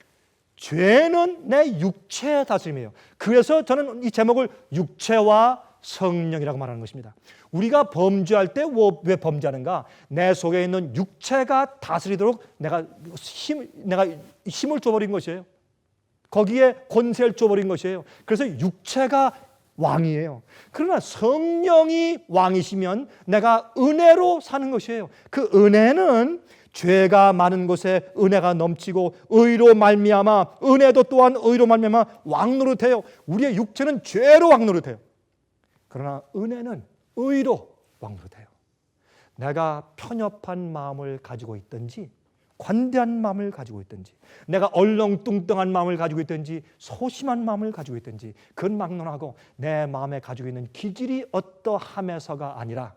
죄는 내 육체의 다스림이에요. 그래서 저는 이 제목을 육체와 성령이라고 말하는 것입니다. 우리가 범죄할 때 왜 범죄하는가? 내 속에 있는 육체가 다스리도록 내가 힘을 줘버린 것이에요. 거기에 권세를 줘버린 것이에요. 그래서 육체가 왕이에요. 그러나 성령이 왕이시면 내가 은혜로 사는 것이에요. 그 은혜는 죄가 많은 곳에 은혜가 넘치고 의로 말미암아 은혜도 또한 의로 말미암아 왕노릇해요. 우리의 육체는 죄로 왕노릇해요. 그러나 은혜는 의로 왕노릇해요. 내가 편협한 마음을 가지고 있든지 관대한 마음을 가지고 있든지 내가 얼렁뚱땅한 마음을 가지고 있든지 소심한 마음을 가지고 있든지 그건 막론하고 내 마음에 가지고 있는 기질이 어떠함에서가 아니라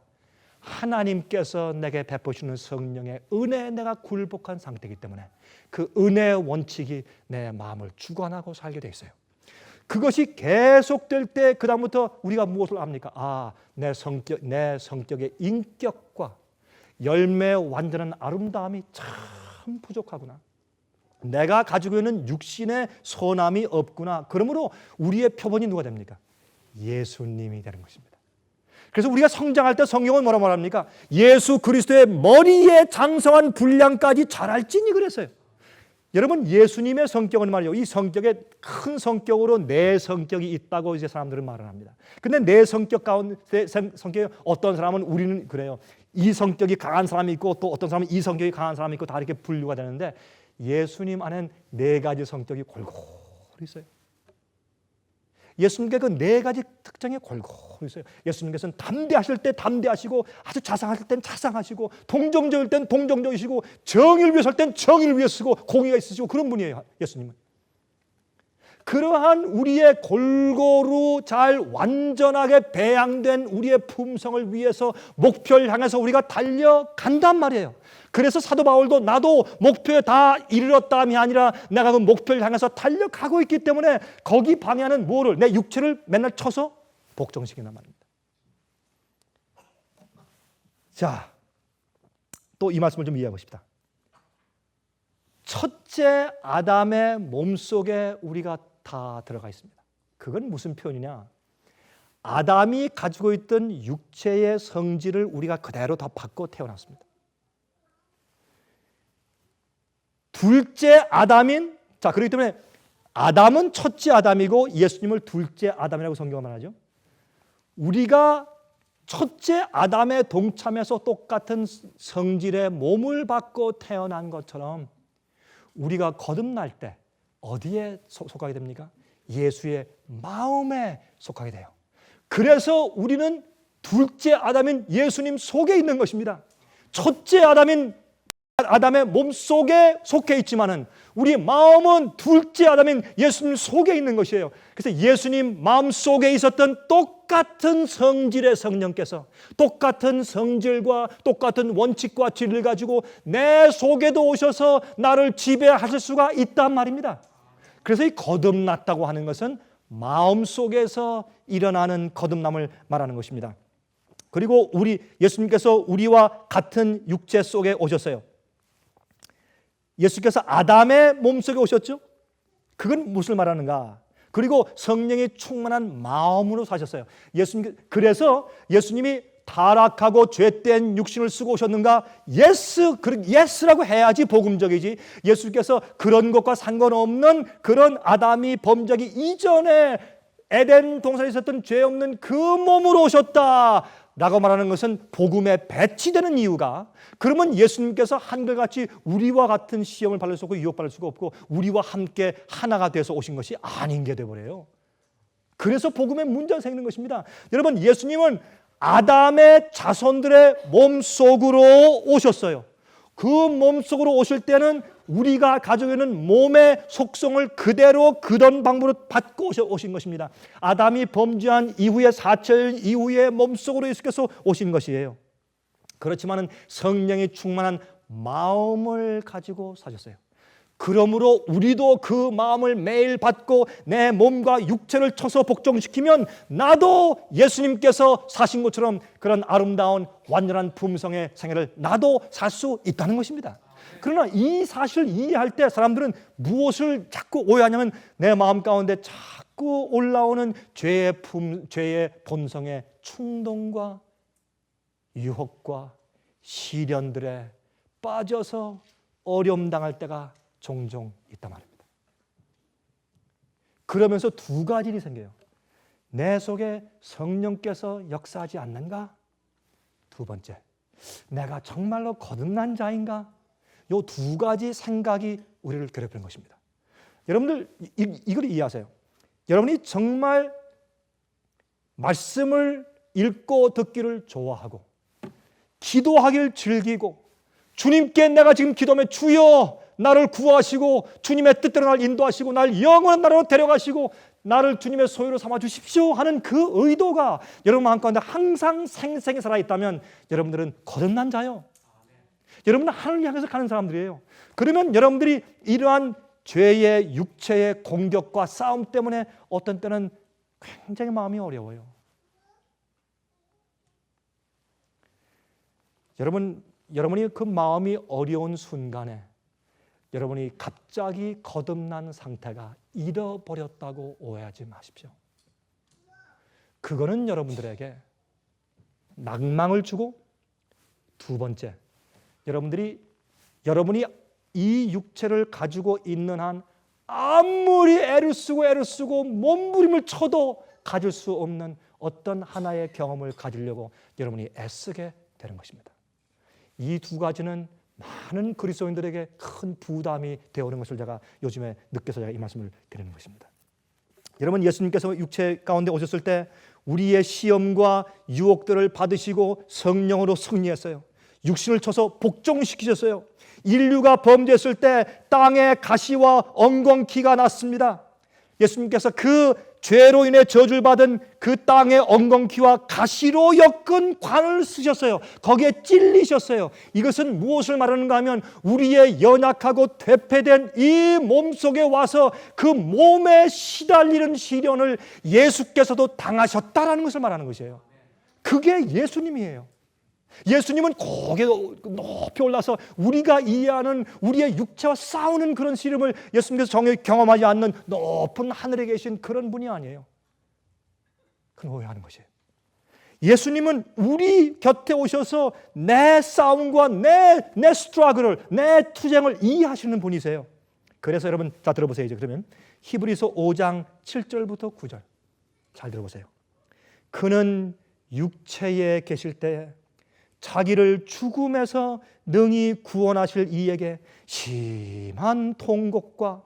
하나님께서 내게 베푸시는 성령의 은혜에 내가 굴복한 상태이기 때문에 그 은혜의 원칙이 내 마음을 주관하고 살게 돼 있어요. 그것이 계속될 때 그 다음부터 우리가 무엇을 합니까? 내 성격의 인격과 열매의 완전한 아름다움이 참 부족하구나. 내가 가지고 있는 육신의 선함이 없구나. 그러므로 우리의 표본이 누가 됩니까? 예수님이 되는 것입니다. 그래서 우리가 성장할 때 성경은 뭐라고 말합니까? 예수 그리스도의 머리에 장성한 분량까지 자랄지니 그랬어요. 여러분, 예수님의 성격은 말이요, 이 성격에 큰 성격으로 내 성격이 있다고 이제 사람들은 말을 합니다. 근데 내 성격 가운데 성격이 어떤 사람은 우리는 그래요. 이 성격이 강한 사람이 있고 또 어떤 사람은 이 성격이 강한 사람이 있고 다 이렇게 분류가 되는데 예수님 안엔 네 가지 성격이 골고루 있어요. 예수님께 그 네 가지 특징이 골고루 있어요. 예수님께서는 담대하실 때 담대하시고, 아주 자상하실 땐 자상하시고, 동정적일 땐 동정적이시고, 정의를 위해서 할 땐 정의를 위해 쓰고, 공의가 있으시고, 그런 분이에요, 예수님은. 그러한 우리의 골고루 잘 완전하게 배양된 우리의 품성을 위해서 목표를 향해서 우리가 달려간단 말이에요. 그래서 사도 바울도 나도 목표에 다 이르렀다함이 아니라 내가 그 목표를 향해서 달려가고 있기 때문에 거기 방해하는 뭐를, 내 육체를 맨날 쳐서 복종시킨단 말입니다. 자, 또 이 말씀을 좀 이해하고 싶다. 첫째 아담의 몸속에 우리가 다 들어가 있습니다. 그건 무슨 표현이냐? 아담이 가지고 있던 육체의 성질을 우리가 그대로 다 받고 태어났습니다. 둘째 아담인, 자, 그렇기 때문에 아담은 첫째 아담이고 예수님을 둘째 아담이라고 성경은 말하죠. 우리가 첫째 아담에 동참해서 똑같은 성질의 몸을 받고 태어난 것처럼 우리가 거듭날 때 어디에 속하게 됩니까? 예수의 마음에 속하게 돼요. 그래서 우리는 둘째 아담인 예수님 속에 있는 것입니다. 첫째 아담인 아담의 몸 속에 속해 있지만은 우리 마음은 둘째 아담인 예수님 속에 있는 것이에요. 그래서 예수님 마음 속에 있었던 똑같은 성질의 성령께서 똑같은 성질과 똑같은 원칙과 진리를 가지고 내 속에도 오셔서 나를 지배하실 수가 있단 말입니다. 그래서 이 거듭났다고 하는 것은 마음 속에서 일어나는 거듭남을 말하는 것입니다. 그리고 예수님께서 우리와 같은 육체 속에 오셨어요. 예수께서 아담의 몸속에 오셨죠? 그건 무엇을 말하는가? 그리고 성령이 충만한 마음으로 사셨어요. 그래서 예수님이 타락하고 죄된 육신을 쓰고 오셨는가? 예스라고 해야지 복음적이지. 예수께서 그런 것과 상관없는 그런 아담이 범죄하기 이전에 에덴 동산에 있었던 죄 없는 그 몸으로 오셨다 라고 말하는 것은 복음에 배치되는 이유가, 그러면 예수님께서 한결같이 우리와 같은 시험을 받을 수 없고 유혹받을 수가 없고 우리와 함께 하나가 되어서 오신 것이 아닌 게 되어버려요. 그래서 복음에 문제가 생기는 것입니다. 여러분, 예수님은 아담의 자손들의 몸속으로 오셨어요. 그 몸속으로 오실 때는 우리가 가지고 있는 몸의 속성을 그대로 그런 방법으로 받고 오신 것입니다. 아담이 범죄한 이후에 4천 이후에 몸속으로 예수께서 오신 것이에요. 그렇지만은 성령이 충만한 마음을 가지고 사셨어요. 그러므로 우리도 그 마음을 매일 받고 내 몸과 육체를 쳐서 복종시키면 나도 예수님께서 사신 것처럼 그런 아름다운 완전한 품성의 생애를 나도 살 수 있다는 것입니다. 그러나 이 사실을 이해할 때 사람들은 무엇을 자꾸 오해하냐면 내 마음 가운데 자꾸 올라오는 죄의 본성의 충동과 유혹과 시련들에 빠져서 어려움 당할 때가 종종 있단 말입니다. 그러면서 두 가지 일이 생겨요. 내 속에 성령께서 역사하지 않는가? 두 번째, 내가 정말로 거듭난 자인가? 이 두 가지 생각이 우리를 괴롭히는 것입니다. 여러분들 이걸 이해하세요. 여러분이 정말 말씀을 읽고 듣기를 좋아하고 기도하기를 즐기고 주님께 내가 지금 기도하면 주여 나를 구하시고 주님의 뜻대로 나를 인도하시고 날 영원한 나라로 데려가시고 나를 주님의 소유로 삼아 주십시오 하는 그 의도가 여러분 마음 가운데 항상 생생히 살아있다면 여러분들은 거듭난 자요. 여러분은 하늘을 향해서 가는 사람들이에요. 그러면 여러분들이 이러한 죄의 육체의 공격과 싸움 때문에 어떤 때는 굉장히 마음이 어려워요. 여러분이 그 마음이 어려운 순간에 여러분이 갑자기 거듭난 상태가 잃어버렸다고 오해하지 마십시오. 그거는 여러분들에게 낭망을 주고, 두 번째, 여러분이 이 육체를 가지고 있는 한 아무리 애를 쓰고 몸부림을 쳐도 가질 수 없는 어떤 하나의 경험을 가지려고 여러분이 애쓰게 되는 것입니다. 이 두 가지는 많은 그리스도인들에게 큰 부담이 되어오는 것을 제가 요즘에 느껴서 제가 이 말씀을 드리는 것입니다. 여러분, 예수님께서 육체 가운데 오셨을 때 우리의 시험과 유혹들을 받으시고 성령으로 승리했어요. 육신을 쳐서 복종시키셨어요. 인류가 범죄했을 때 땅에 가시와 엉겅퀴가 났습니다. 예수님께서 그 죄로 인해 저주를 받은 그 땅의 엉겅퀴와 가시로 엮은 관을 쓰셨어요. 거기에 찔리셨어요. 이것은 무엇을 말하는가 하면 우리의 연약하고 퇴폐된 이 몸속에 와서 그 몸에 시달리는 시련을 예수께서도 당하셨다라는 것을 말하는 것이에요. 그게 예수님이에요. 예수님은 고개 높이 올라서 우리가 이해하는 우리의 육체와 싸우는 그런 시름을 예수님께서 정확히 경험하지 않는 높은 하늘에 계신 그런 분이 아니에요. 그건 오해하는 것이에요. 예수님은 우리 곁에 오셔서 내 싸움과 내 스트러글을, 내 투쟁을 이해하시는 분이세요. 그래서 여러분, 자 들어보세요. 이제 그러면 히브리서 5장 7절부터 9절 잘 들어보세요. 그는 육체에 계실 때 자기를 죽음에서 능히 구원하실 이에게 심한 통곡과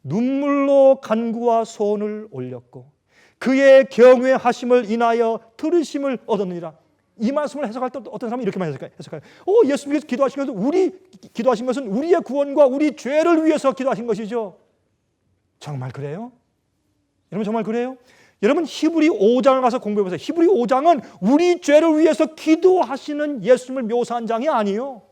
눈물로 간구와 소원을 올렸고 그의 경외 하심을 인하여 들으심을 얻었느니라. 이 말씀을 해석할 때 어떤 사람이 이렇게만 해석해요. 예수님께서 기도하신 것은 기도하신 것은 우리의 구원과 우리 죄를 위해서 기도하신 것이죠. 정말 그래요? 여러분, 정말 그래요? 여러분, 히브리 5장을 가서 공부해 보세요. 히브리 5장은 우리 죄를 위해서 기도하시는 예수님을 묘사한 장이 아니에요.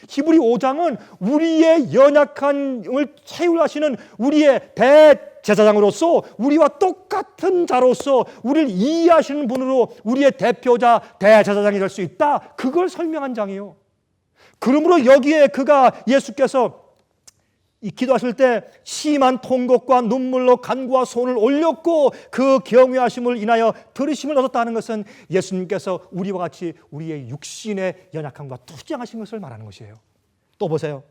히브리 5장은 우리의 연약함을 채울하시는 우리의 대제사장으로서 우리와 똑같은 자로서 우리를 이해하시는 분으로 우리의 대표자 대제사장이 될 수 있다. 그걸 설명한 장이에요. 그러므로 여기에 예수께서 이 기도하실 때 심한 통곡과 눈물로 간구와 손을 올렸고 그 경외하심을 인하여 들으심을 얻었다는 것은 예수님께서 우리와 같이 우리의 육신의 연약함과 투쟁하신 것을 말하는 것이에요. 또 보세요.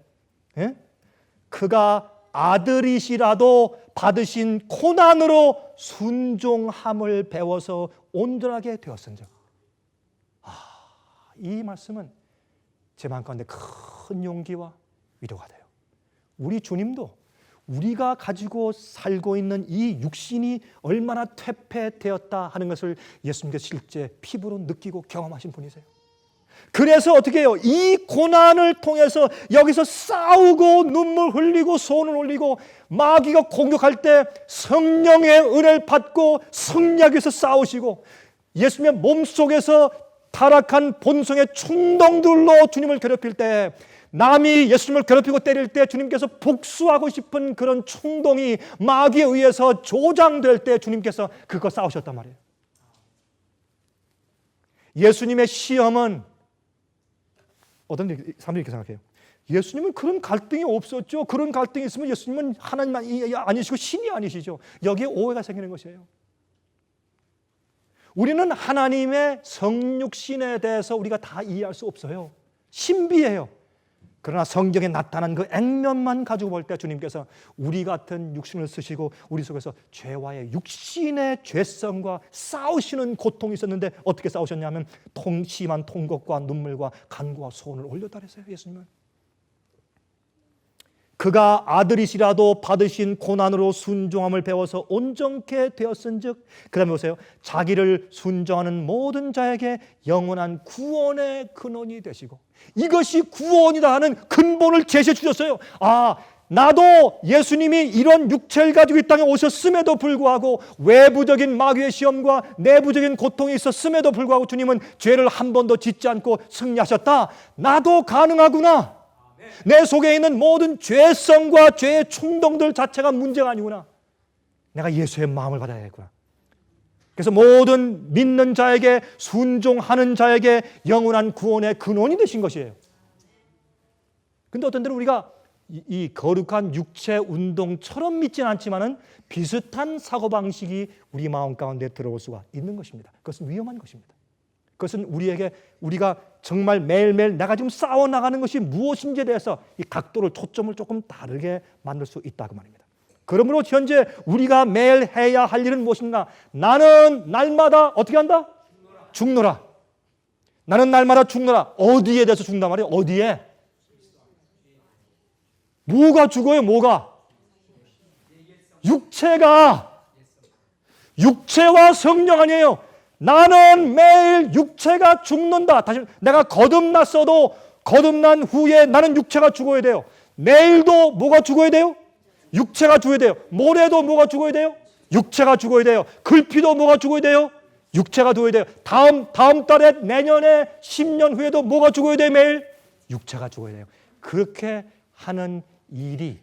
예? 그가 아들이시라도 받으신 고난으로 순종함을 배워서 온전하게 되었은즉. 이 말씀은 제 마음 가운데 큰 용기와 위로가 돼요. 우리 주님도 우리가 가지고 살고 있는 이 육신이 얼마나 퇴폐되었다 하는 것을 예수님께서 실제 피부로 느끼고 경험하신 분이세요. 그래서 어떻게 해요? 이 고난을 통해서 여기서 싸우고 눈물 흘리고 손을 올리고 마귀가 공격할 때 성령의 은혜를 받고 승리하기 위해서 싸우시고 예수님의 몸속에서 타락한 본성의 충동들로 주님을 괴롭힐 때 남이 예수님을 괴롭히고 때릴 때 주님께서 복수하고 싶은 그런 충동이 마귀에 의해서 조장될 때 주님께서 그거 싸우셨단 말이에요. 예수님의 시험은 어떤 사람들이 이렇게 생각해요. 예수님은 그런 갈등이 없었죠. 그런 갈등이 있으면 예수님은 하나님이 아니시고 신이 아니시죠. 여기에 오해가 생기는 것이에요. 우리는 하나님의 성육신에 대해서 우리가 다 이해할 수 없어요. 신비해요. 그러나 성경에 나타난 그 액면만 가지고 볼 때 주님께서 우리 같은 육신을 쓰시고 우리 속에서 죄와의 육신의 죄성과 싸우시는 고통이 있었는데 어떻게 싸우셨냐면 심한 통곡과 눈물과 간구와 소원을 올렸다 그랬어요. 예수님은. 그가 아들이시라도 받으신 고난으로 순종함을 배워서 온전케 되었은즉, 그 다음에 보세요. 자기를 순종하는 모든 자에게 영원한 구원의 근원이 되시고, 이것이 구원이다 하는 근본을 제시해 주셨어요. 나도 예수님이 이런 육체를 가지고 이 땅에 오셨음에도 불구하고 외부적인 마귀의 시험과 내부적인 고통이 있었음에도 불구하고 주님은 죄를 한 번도 짓지 않고 승리하셨다. 나도 가능하구나. 내 속에 있는 모든 죄성과 죄의 충동들 자체가 문제가 아니구나. 내가 예수의 마음을 받아야겠구나. 그래서 모든 믿는 자에게, 순종하는 자에게 영원한 구원의 근원이 되신 것이에요. 근데 어떤 때는 우리가 이 거룩한 육체 운동처럼 믿지는 않지만은 비슷한 사고방식이 우리 마음 가운데 들어올 수가 있는 것입니다. 그것은 위험한 것입니다. 그것은 우리가 정말 매일매일 내가 지금 싸워나가는 것이 무엇인지에 대해서 이 각도를, 초점을 조금 다르게 만들 수 있다고 말입니다. 그러므로 현재 우리가 매일 해야 할 일은 무엇인가? 나는 날마다 어떻게 한다? 죽노라. 나는 날마다 죽노라. 어디에 대해서 죽는단 말이에요? 어디에? 뭐가 죽어요? 뭐가? 육체가. 육체와 성령 아니에요. 나는 매일 육체가 죽는다. 다시 내가 거듭났어도 거듭난 후에 나는 육체가 죽어야 돼요. 내일도 뭐가 죽어야 돼요? 육체가 죽어야 돼요. 모레도 뭐가 죽어야 돼요? 육체가 죽어야 돼요. 글피도 뭐가 죽어야 돼요? 육체가 죽어야 돼요. 다음 달에 내년에 10년 후에도 뭐가 죽어야 돼요? 매일 육체가 죽어야 돼요. 그렇게 하는 일이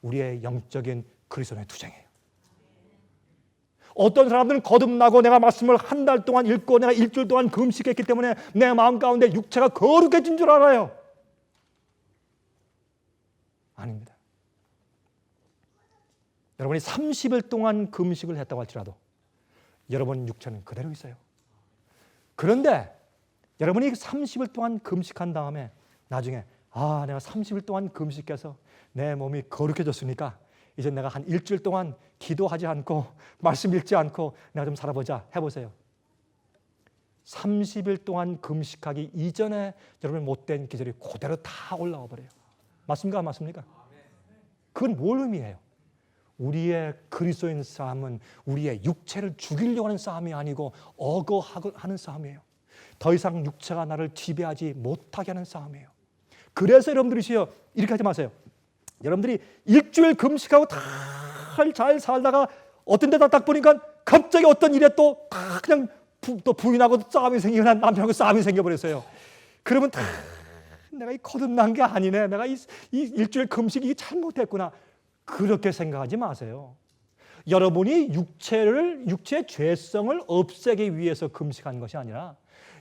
우리의 영적인 그리스도의 투쟁이에요. 어떤 사람들은 거듭나고 내가 말씀을 한 달 동안 읽고 내가 일주일 동안 금식했기 때문에 내 마음 가운데 육체가 거룩해진 줄 알아요. 아닙니다. 여러분이 30일 동안 금식을 했다고 할지라도 여러분 육체는 그대로 있어요. 그런데 여러분이 30일 동안 금식한 다음에 나중에 내가 30일 동안 금식해서 내 몸이 거룩해졌으니까 이제 내가 한 일주일 동안 기도하지 않고 말씀 읽지 않고 내가 좀 살아보자 해보세요. 30일 동안 금식하기 이전에 여러분의 못된 기질이 그대로 다 올라와 버려요. 맞습니까? 안 맞습니까? 그건 뭘 의미해요? 우리의 그리스도인 싸움은 우리의 육체를 죽이려고 하는 싸움이 아니고 억어하는 싸움이에요. 더 이상 육체가 나를 지배하지 못하게 하는 싸움이에요. 그래서 여러분들이시여 이렇게 하지 마세요. 여러분들이 일주일 금식하고 다 잘 살다가 어떤 데다 딱 보니까 갑자기 어떤 일에 또 다 그냥 또 부인하고 싸움이 생기거나 남편하고 싸움이 생겨버렸어요. 그러면 다 내가 이 거듭난 게 아니네. 내가 이 일주일 금식이 잘못했구나. 그렇게 생각하지 마세요. 여러분이 육체의 죄성을 없애기 위해서 금식한 것이 아니라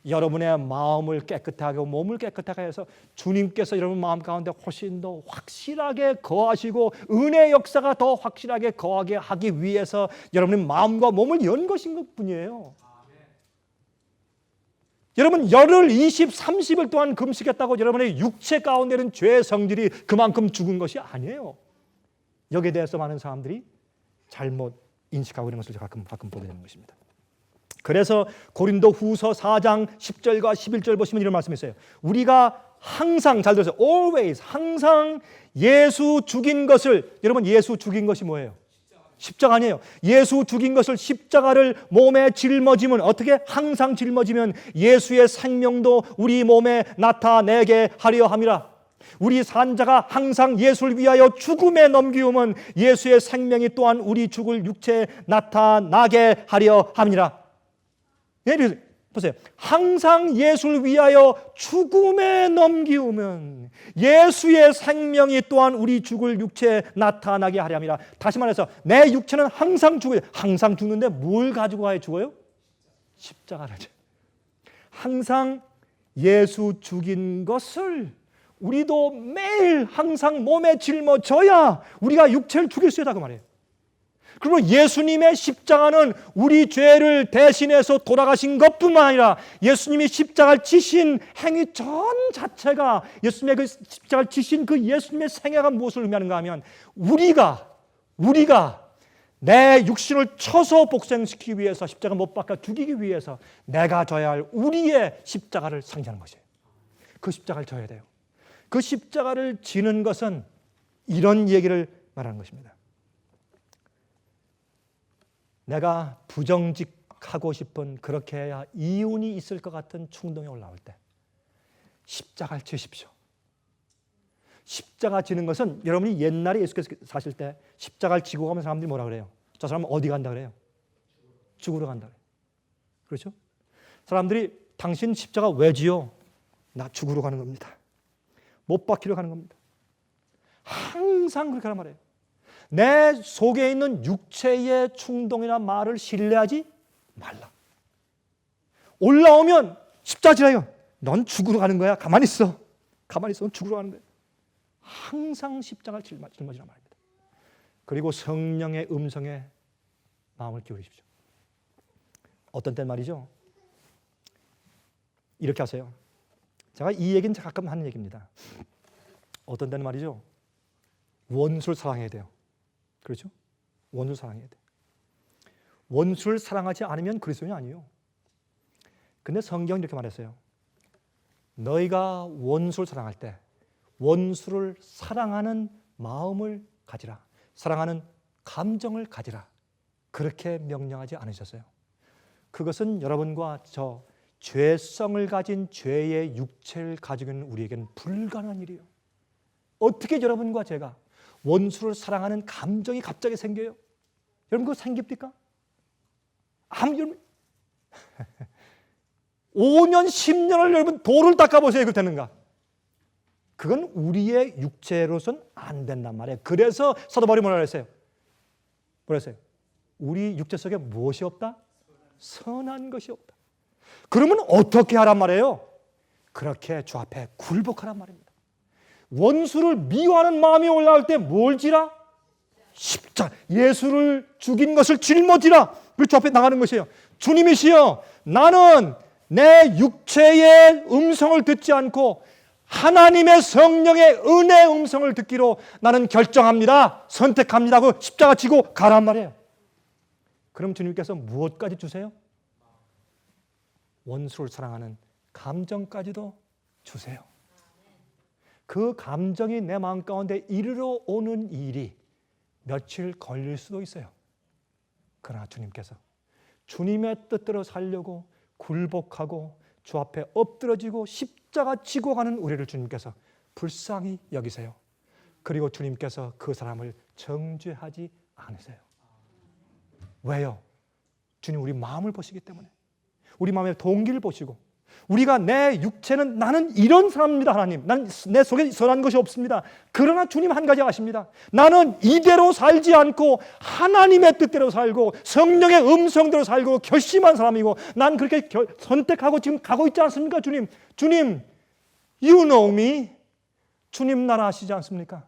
여러분의 마음을 깨끗하게 하고 몸을 깨끗하게 해서 주님께서 여러분 마음 가운데 훨씬 더 확실하게 거하시고 은혜의 역사가 더 확실하게 거하게 하기 위해서 여러분의 마음과 몸을 연 것인 것뿐이에요. 여러분 열흘, 20, 30일 동안 금식했다고 여러분의 육체 가운데 있는 죄의 성질이 그만큼 죽은 것이 아니에요. 여기에 대해서 많은 사람들이 잘못 인식하고 있는 것을 가끔 보게 되는 것입니다. 그래서 고린도 후서 4장 10절과 11절 보시면 이런 말씀이 있어요. 우리가 항상, 잘 들으세요. always, 항상 예수 죽인 것을, 여러분 예수 죽인 것이 뭐예요? 십자가 아니에요. 예수 죽인 것을 십자가를 몸에 짊어지면 어떻게? 항상 짊어지면 예수의 생명도 우리 몸에 나타내게 하려 함이라. 우리 산자가 항상 예수를 위하여 죽음에 넘기우면 예수의 생명이 또한 우리 죽을 육체에 나타나게 하려 함이라. 예, 보세요. 항상 예수를 위하여 죽음에 넘기우면 예수의 생명이 또한 우리 죽을 육체에 나타나게 하려 함이라. 다시 말해서 내 육체는 항상 죽어요. 항상 죽는데 뭘 가지고 가야 죽어요? 십자가를. 항상 예수 죽인 것을 우리도 매일 항상 몸에 짊어져야 우리가 육체를 죽일 수 있다 그 말이에요. 그리고 예수님의 십자가는 우리 죄를 대신해서 돌아가신 것뿐만 아니라 예수님이 십자가를 지신 행위 전 자체가, 예수님의 그 십자가를 지신 그 예수님의 생애가 무엇을 의미하는가 하면 우리가 내 육신을 쳐서 복생시키기 위해서 십자가 못 박아 죽이기 위해서 내가 져야 할 우리의 십자가를 상징하는 것이에요. 그 십자가를 져야 돼요. 그 십자가를 지는 것은 이런 얘기를 말하는 것입니다. 내가 부정직하고 싶은, 그렇게 해야 이윤이 있을 것 같은 충동이 올라올 때 십자가를 지십시오. 십자가 지는 것은 여러분이 옛날에 예수께서 사실 때 십자가를 지고 가면 사람들이 뭐라 그래요? 저 사람은 어디 간다 그래요? 죽으러 간다 그래요. 그렇죠? 사람들이 당신 십자가 왜 지요? 나 죽으러 가는 겁니다. 못 박히려 가는 겁니다. 항상 그렇게 하란 말이에요. 내 속에 있는 육체의 충동이나 말을 신뢰하지 말라. 올라오면 십자가 지라요. 넌 죽으러 가는 거야. 가만히 있어. 가만히 있어. 넌 죽으러 가는 거야. 항상 십자가를 짊어지란 말입니다. 그리고 성령의 음성에 마음을 기울이십시오. 어떤 땐 말이죠. 이렇게 하세요. 제가 이 얘기는 가끔 하는 얘기입니다. 어떤 때는 말이죠. 원수를 사랑해야 돼요. 그렇죠? 원수를 사랑해야 돼. 원수를 사랑하지 않으면 그리스도인이 아니에요. 근데 성경이 이렇게 말했어요. 너희가 원수를 사랑할 때 원수를 사랑하는 마음을 가지라. 사랑하는 감정을 가지라. 그렇게 명령하지 않으셨어요. 그것은 여러분과 저 죄성을 가진 죄의 육체를 가지고 있는 우리에게는 불가능한 일이에요. 어떻게 여러분과 제가 원수를 사랑하는 감정이 갑자기 생겨요? 여러분 그거 생깁니까? 여러분 5년 10년을 여러분 돌을 닦아보세요. 그거 되는가? 그건 우리의 육체로선 안 된단 말이에요. 그래서 사도 바울이 뭐라 그랬어요? 뭐랬어요? 우리 육체 속에 무엇이 없다? 선한 것이 없다. 그러면 어떻게 하란 말이에요? 그렇게 주 앞에 굴복하란 말입니다. 원수를 미워하는 마음이 올라올 때 뭘 지라? 십자가, 예수를 죽인 것을 짊어지라. 그 주 앞에 나가는 것이에요. 주님이시여, 나는 내 육체의 음성을 듣지 않고 하나님의 성령의 은혜의 음성을 듣기로 나는 결정합니다. 선택합니다 하고 십자가 지고 가란 말이에요. 그럼 주님께서 무엇까지 주세요? 원수를 사랑하는 감정까지도 주세요. 그 감정이 내 마음 가운데 이르러 오는 일이 며칠 걸릴 수도 있어요. 그러나 주님께서 주님의 뜻대로 살려고 굴복하고 주 앞에 엎드러지고 십자가 지고 가는 우리를 주님께서 불쌍히 여기세요. 그리고 주님께서 그 사람을 정죄하지 않으세요. 왜요? 주님 우리 마음을 보시기 때문에, 우리 마음의 동기를 보시고, 우리가 내 육체는 나는 이런 사람입니다. 하나님, 난 내 속에 선한 것이 없습니다. 그러나 주님 한 가지 아십니다. 나는 이대로 살지 않고 하나님의 뜻대로 살고 성령의 음성대로 살고 결심한 사람이고, 난 그렇게 선택하고 지금 가고 있지 않습니까? 주님, you know me. 주님 나를 아시지 않습니까?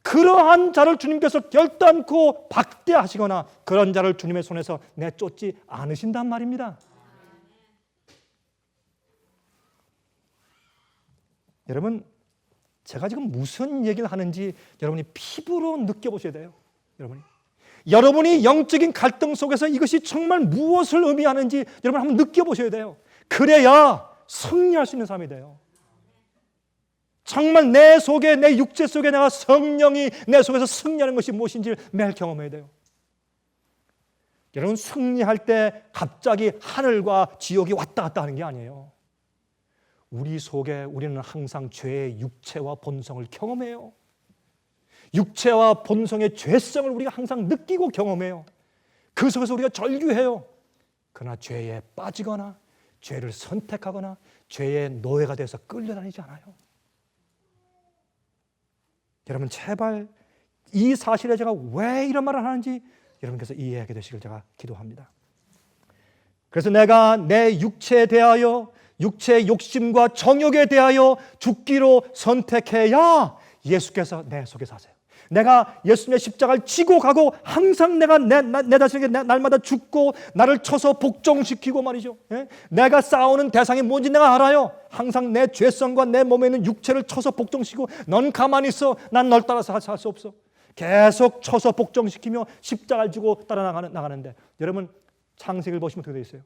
그러한 자를 주님께서 결단코 박대하시거나 그런 자를 주님의 손에서 내쫓지 않으신단 말입니다. 여러분, 제가 지금 무슨 얘기를 하는지 여러분이 피부로 느껴보셔야 돼요. 여러분이 영적인 갈등 속에서 이것이 정말 무엇을 의미하는지 여러분 한번 느껴보셔야 돼요. 그래야 승리할 수 있는 사람이 돼요. 정말 내 속에, 내 육체 속에 내가 성령이 내 속에서 승리하는 것이 무엇인지를 매일 경험해야 돼요. 여러분, 승리할 때 갑자기 하늘과 지옥이 왔다 갔다 하는 게 아니에요. 우리 속에 우리는 항상 죄의 육체와 본성을 경험해요. 육체와 본성의 죄성을 우리가 항상 느끼고 경험해요. 그 속에서 우리가 절규해요. 그러나 죄에 빠지거나 죄를 선택하거나 죄의 노예가 돼서 끌려다니지 않아요. 여러분, 제발 이 사실에 제가 왜 이런 말을 하는지 여러분께서 이해하게 되시길 제가 기도합니다. 그래서 내가 내 육체에 대하여, 육체의 욕심과 정욕에 대하여 죽기로 선택해야 예수께서 내 속에 사세요. 내가 예수님의 십자가를 지고 가고 항상 내가 내 자신에게 날마다 죽고 나를 쳐서 복종시키고 말이죠. 예? 내가 싸우는 대상이 뭔지 내가 알아요. 항상 내 죄성과 내 몸에 있는 육체를 쳐서 복종시키고, 넌 가만히 있어, 난 널 따라서 살 수 없어. 계속 쳐서 복종시키며 십자가를 지고 따라 나가는데, 여러분 창세기를 보시면 어떻게 되어 있어요?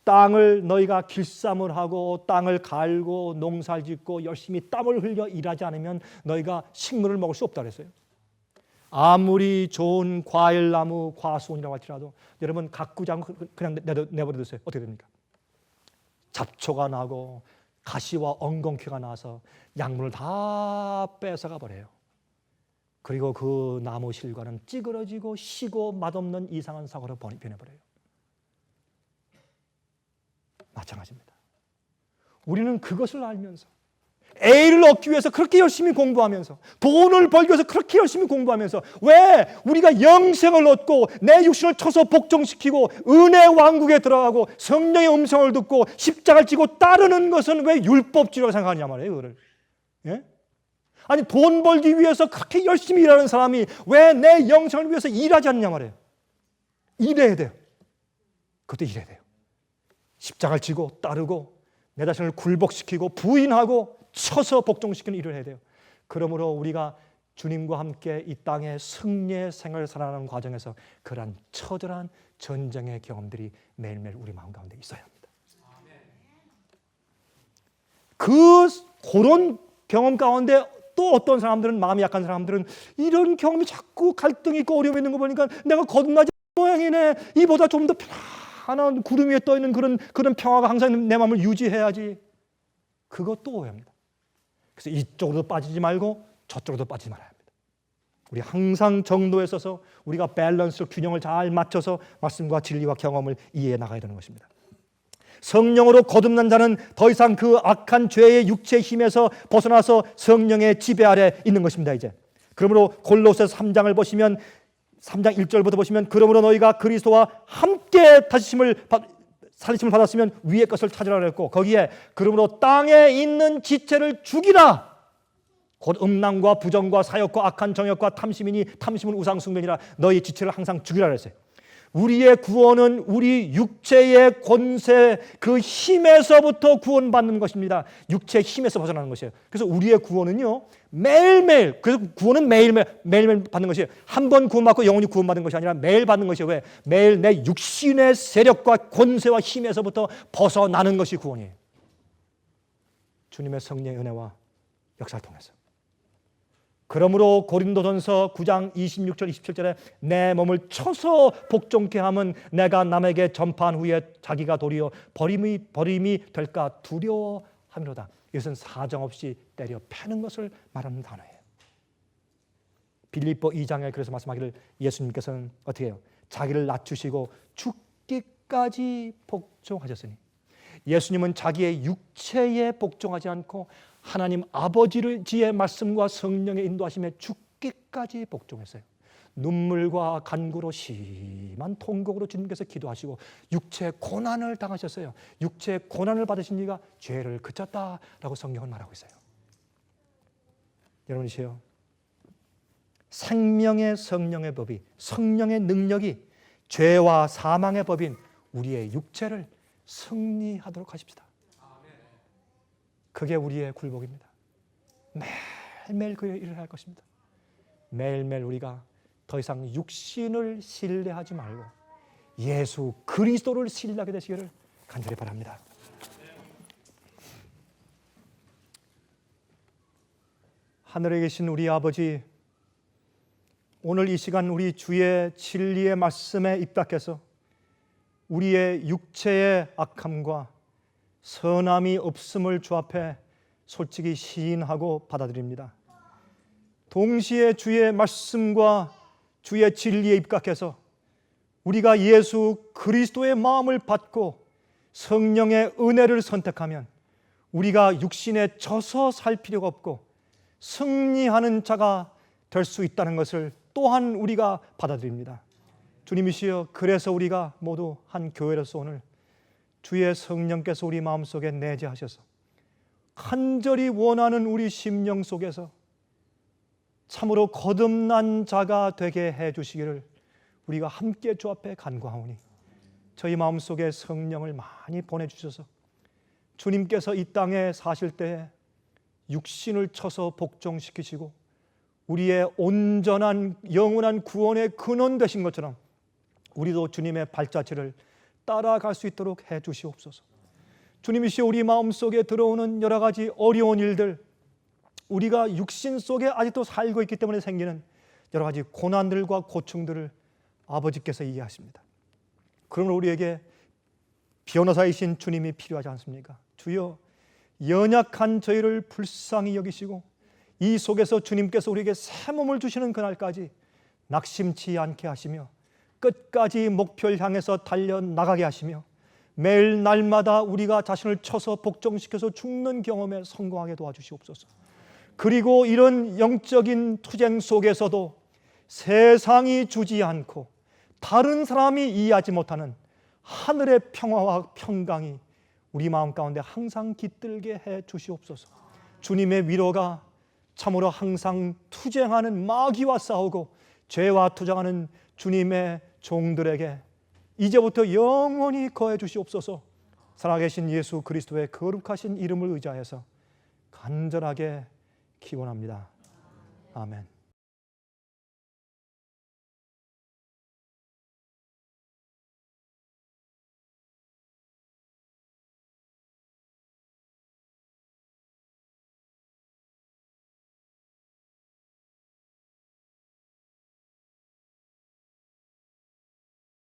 땅을 너희가 길쌈을 하고 땅을 갈고 농사를 짓고 열심히 땀을 흘려 일하지 않으면 너희가 식물을 먹을 수 없다 그랬어요. 아무리 좋은 과일나무, 과수원이라고 할지라도 여러분 가꾸지 않고 그냥 내버려두세요. 어떻게 됩니까? 잡초가 나고 가시와 엉겅퀴가 나서 약물을 다 뺏어가 버려요. 그리고 그 나무 실과는 찌그러지고 시고 맛없는 이상한 사과로 변해버려요. 마찬가지입니다. 우리는 그것을 알면서 A를 얻기 위해서 그렇게 열심히 공부하면서, 돈을 벌기 위해서 그렇게 열심히 공부하면서, 왜 우리가 영생을 얻고 내 육신을 쳐서 복종시키고 은혜 왕국에 들어가고 성령의 음성을 듣고 십자가를 지고 따르는 것은 왜 율법주의라고 생각하냐 말이에요. 그거를. 예? 아니, 돈 벌기 위해서 그렇게 열심히 일하는 사람이 왜 내 영생을 위해서 일하지 않냐 말이에요. 일해야 돼요. 그것도 일해야 돼요. 십자가를 지고 따르고 내 자신을 굴복시키고 부인하고 쳐서 복종시키는 일을 해야 돼요. 그러므로 우리가 주님과 함께 이 땅의 승리의 생활을 살아가는 과정에서 그러한 처절한 전쟁의 경험들이 매일매일 우리 마음 가운데 있어야 합니다. 그런 경험 가운데 또 어떤 사람들은, 마음이 약한 사람들은 이런 경험이 자꾸 갈등이 있고 어려움이 있는 거 보니까 내가 거듭나지 모양이네, 이보다 좀 더 편안한 구름 위에 떠 있는 그런 평화가 항상 내 마음을 유지해야지. 그것도 오해입니다. 그래서 이쪽으로도 빠지지 말고 저쪽으로도 빠지지 말아야 합니다. 우리 항상 정도에 있어서 우리가 밸런스, 균형을 잘 맞춰서 말씀과 진리와 경험을 이해해 나가야 되는 것입니다. 성령으로 거듭난 자는 더 이상 그 악한 죄의 육체의 힘에서 벗어나서 성령의 지배 아래 있는 것입니다. 이제 그러므로 골로새서 3장을 보시면 3장 1절부터 보시면, 그러므로 너희가 그리스도와 함께 살리심을 받았으면 위의 것을 찾으라 그랬고, 거기에 그러므로 땅에 있는 지체를 죽이라, 곧 음란과 부정과 사욕과 악한 정욕과 탐심이니 탐심은 우상숭배니라. 너희 지체를 항상 죽이라 그랬어요. 우리의 구원은 우리 육체의 권세, 그 힘에서부터 구원받는 것입니다. 육체의 힘에서 벗어나는 것이에요. 그래서 우리의 구원은요, 매일매일, 그래서 구원은 매일매일 받는 것이에요. 한 번 구원받고 영원히 구원받는 것이 아니라 매일 받는 것이에요. 왜? 매일 내 육신의 세력과 권세와 힘에서부터 벗어나는 것이 구원이에요. 주님의 성령의 은혜와 역사를 통해서. 그러므로 고린도전서 9장 26절 27절에 내 몸을 쳐서 복종케 함은 내가 남에게 전파한 후에 자기가 도리어 버림이 될까 두려워함이로다. 이것은 사정없이 때려 패는 것을 말하는 단어예요. 빌립보 2장에 그래서 말씀하기를, 예수님께서는 어떻게 해요? 자기를 낮추시고 죽기까지 복종하셨으니, 예수님은 자기의 육체에 복종하지 않고 하나님 아버지의 말씀과 성령의 인도하심에 죽기까지 복종했어요. 눈물과 간구로 심한 통곡으로 주님께서 기도하시고 육체 고난을 당하셨어요. 육체 고난을 받으신 이가 죄를 그쳤다라고 성경은 말하고 있어요. 여러분이시여, 생명의 성령의 법이, 성령의 능력이 죄와 사망의 법인 우리의 육체를 승리하도록 하십시다. 그게 우리의 굴복입니다. 매일매일 그 일을 할 것입니다. 매일매일 우리가 더 이상 육신을 신뢰하지 말고 예수 그리스도를 신뢰하게 되시기를 간절히 바랍니다. 하늘에 계신 우리 아버지, 오늘 이 시간 우리 주의 진리의 말씀에 입각해서 우리의 육체의 악함과 선함이 없음을 주 앞에 솔직히 시인하고 받아들입니다. 동시에 주의 말씀과 주의 진리에 입각해서 우리가 예수 그리스도의 마음을 받고 성령의 은혜를 선택하면 우리가 육신에 져서 살 필요가 없고 승리하는 자가 될 수 있다는 것을 또한 우리가 받아들입니다. 주님이시여, 그래서 우리가 모두 한 교회로서 오늘 주의 성령께서 우리 마음속에 내재하셔서 간절히 원하는 우리 심령 속에서 참으로 거듭난 자가 되게 해주시기를 우리가 함께 주 앞에 간구하오니, 저희 마음속에 성령을 많이 보내주셔서 주님께서 이 땅에 사실 때에 육신을 쳐서 복종시키시고 우리의 온전한 영원한 구원의 근원 되신 것처럼 우리도 주님의 발자취를 따라갈 수 있도록 해 주시옵소서. 주님이시여, 우리 마음속에 들어오는 여러 가지 어려운 일들, 우리가 육신 속에 아직도 살고 있기 때문에 생기는 여러 가지 고난들과 고충들을 아버지께서 이해하십니다. 그러므로 우리에게 변호사이신 주님이 필요하지 않습니까? 주여, 연약한 저희를 불쌍히 여기시고 이 속에서 주님께서 우리에게 새 몸을 주시는 그날까지 낙심치 않게 하시며 끝까지 목표를 향해서 달려나가게 하시며 매일 날마다 우리가 자신을 쳐서 복종시켜서 죽는 경험에 성공하게 도와주시옵소서. 그리고 이런 영적인 투쟁 속에서도 세상이 주지 않고 다른 사람이 이해하지 못하는 하늘의 평화와 평강이 우리 마음 가운데 항상 깃들게 해 주시옵소서. 주님의 위로가 참으로 항상 투쟁하는 마귀와 싸우고 죄와 투쟁하는 주님의 종들에게 이제부터 영원히 거해 주시옵소서. 살아계신 예수 그리스도의 거룩하신 이름을 의지하여서 간절하게 기원합니다. 아멘.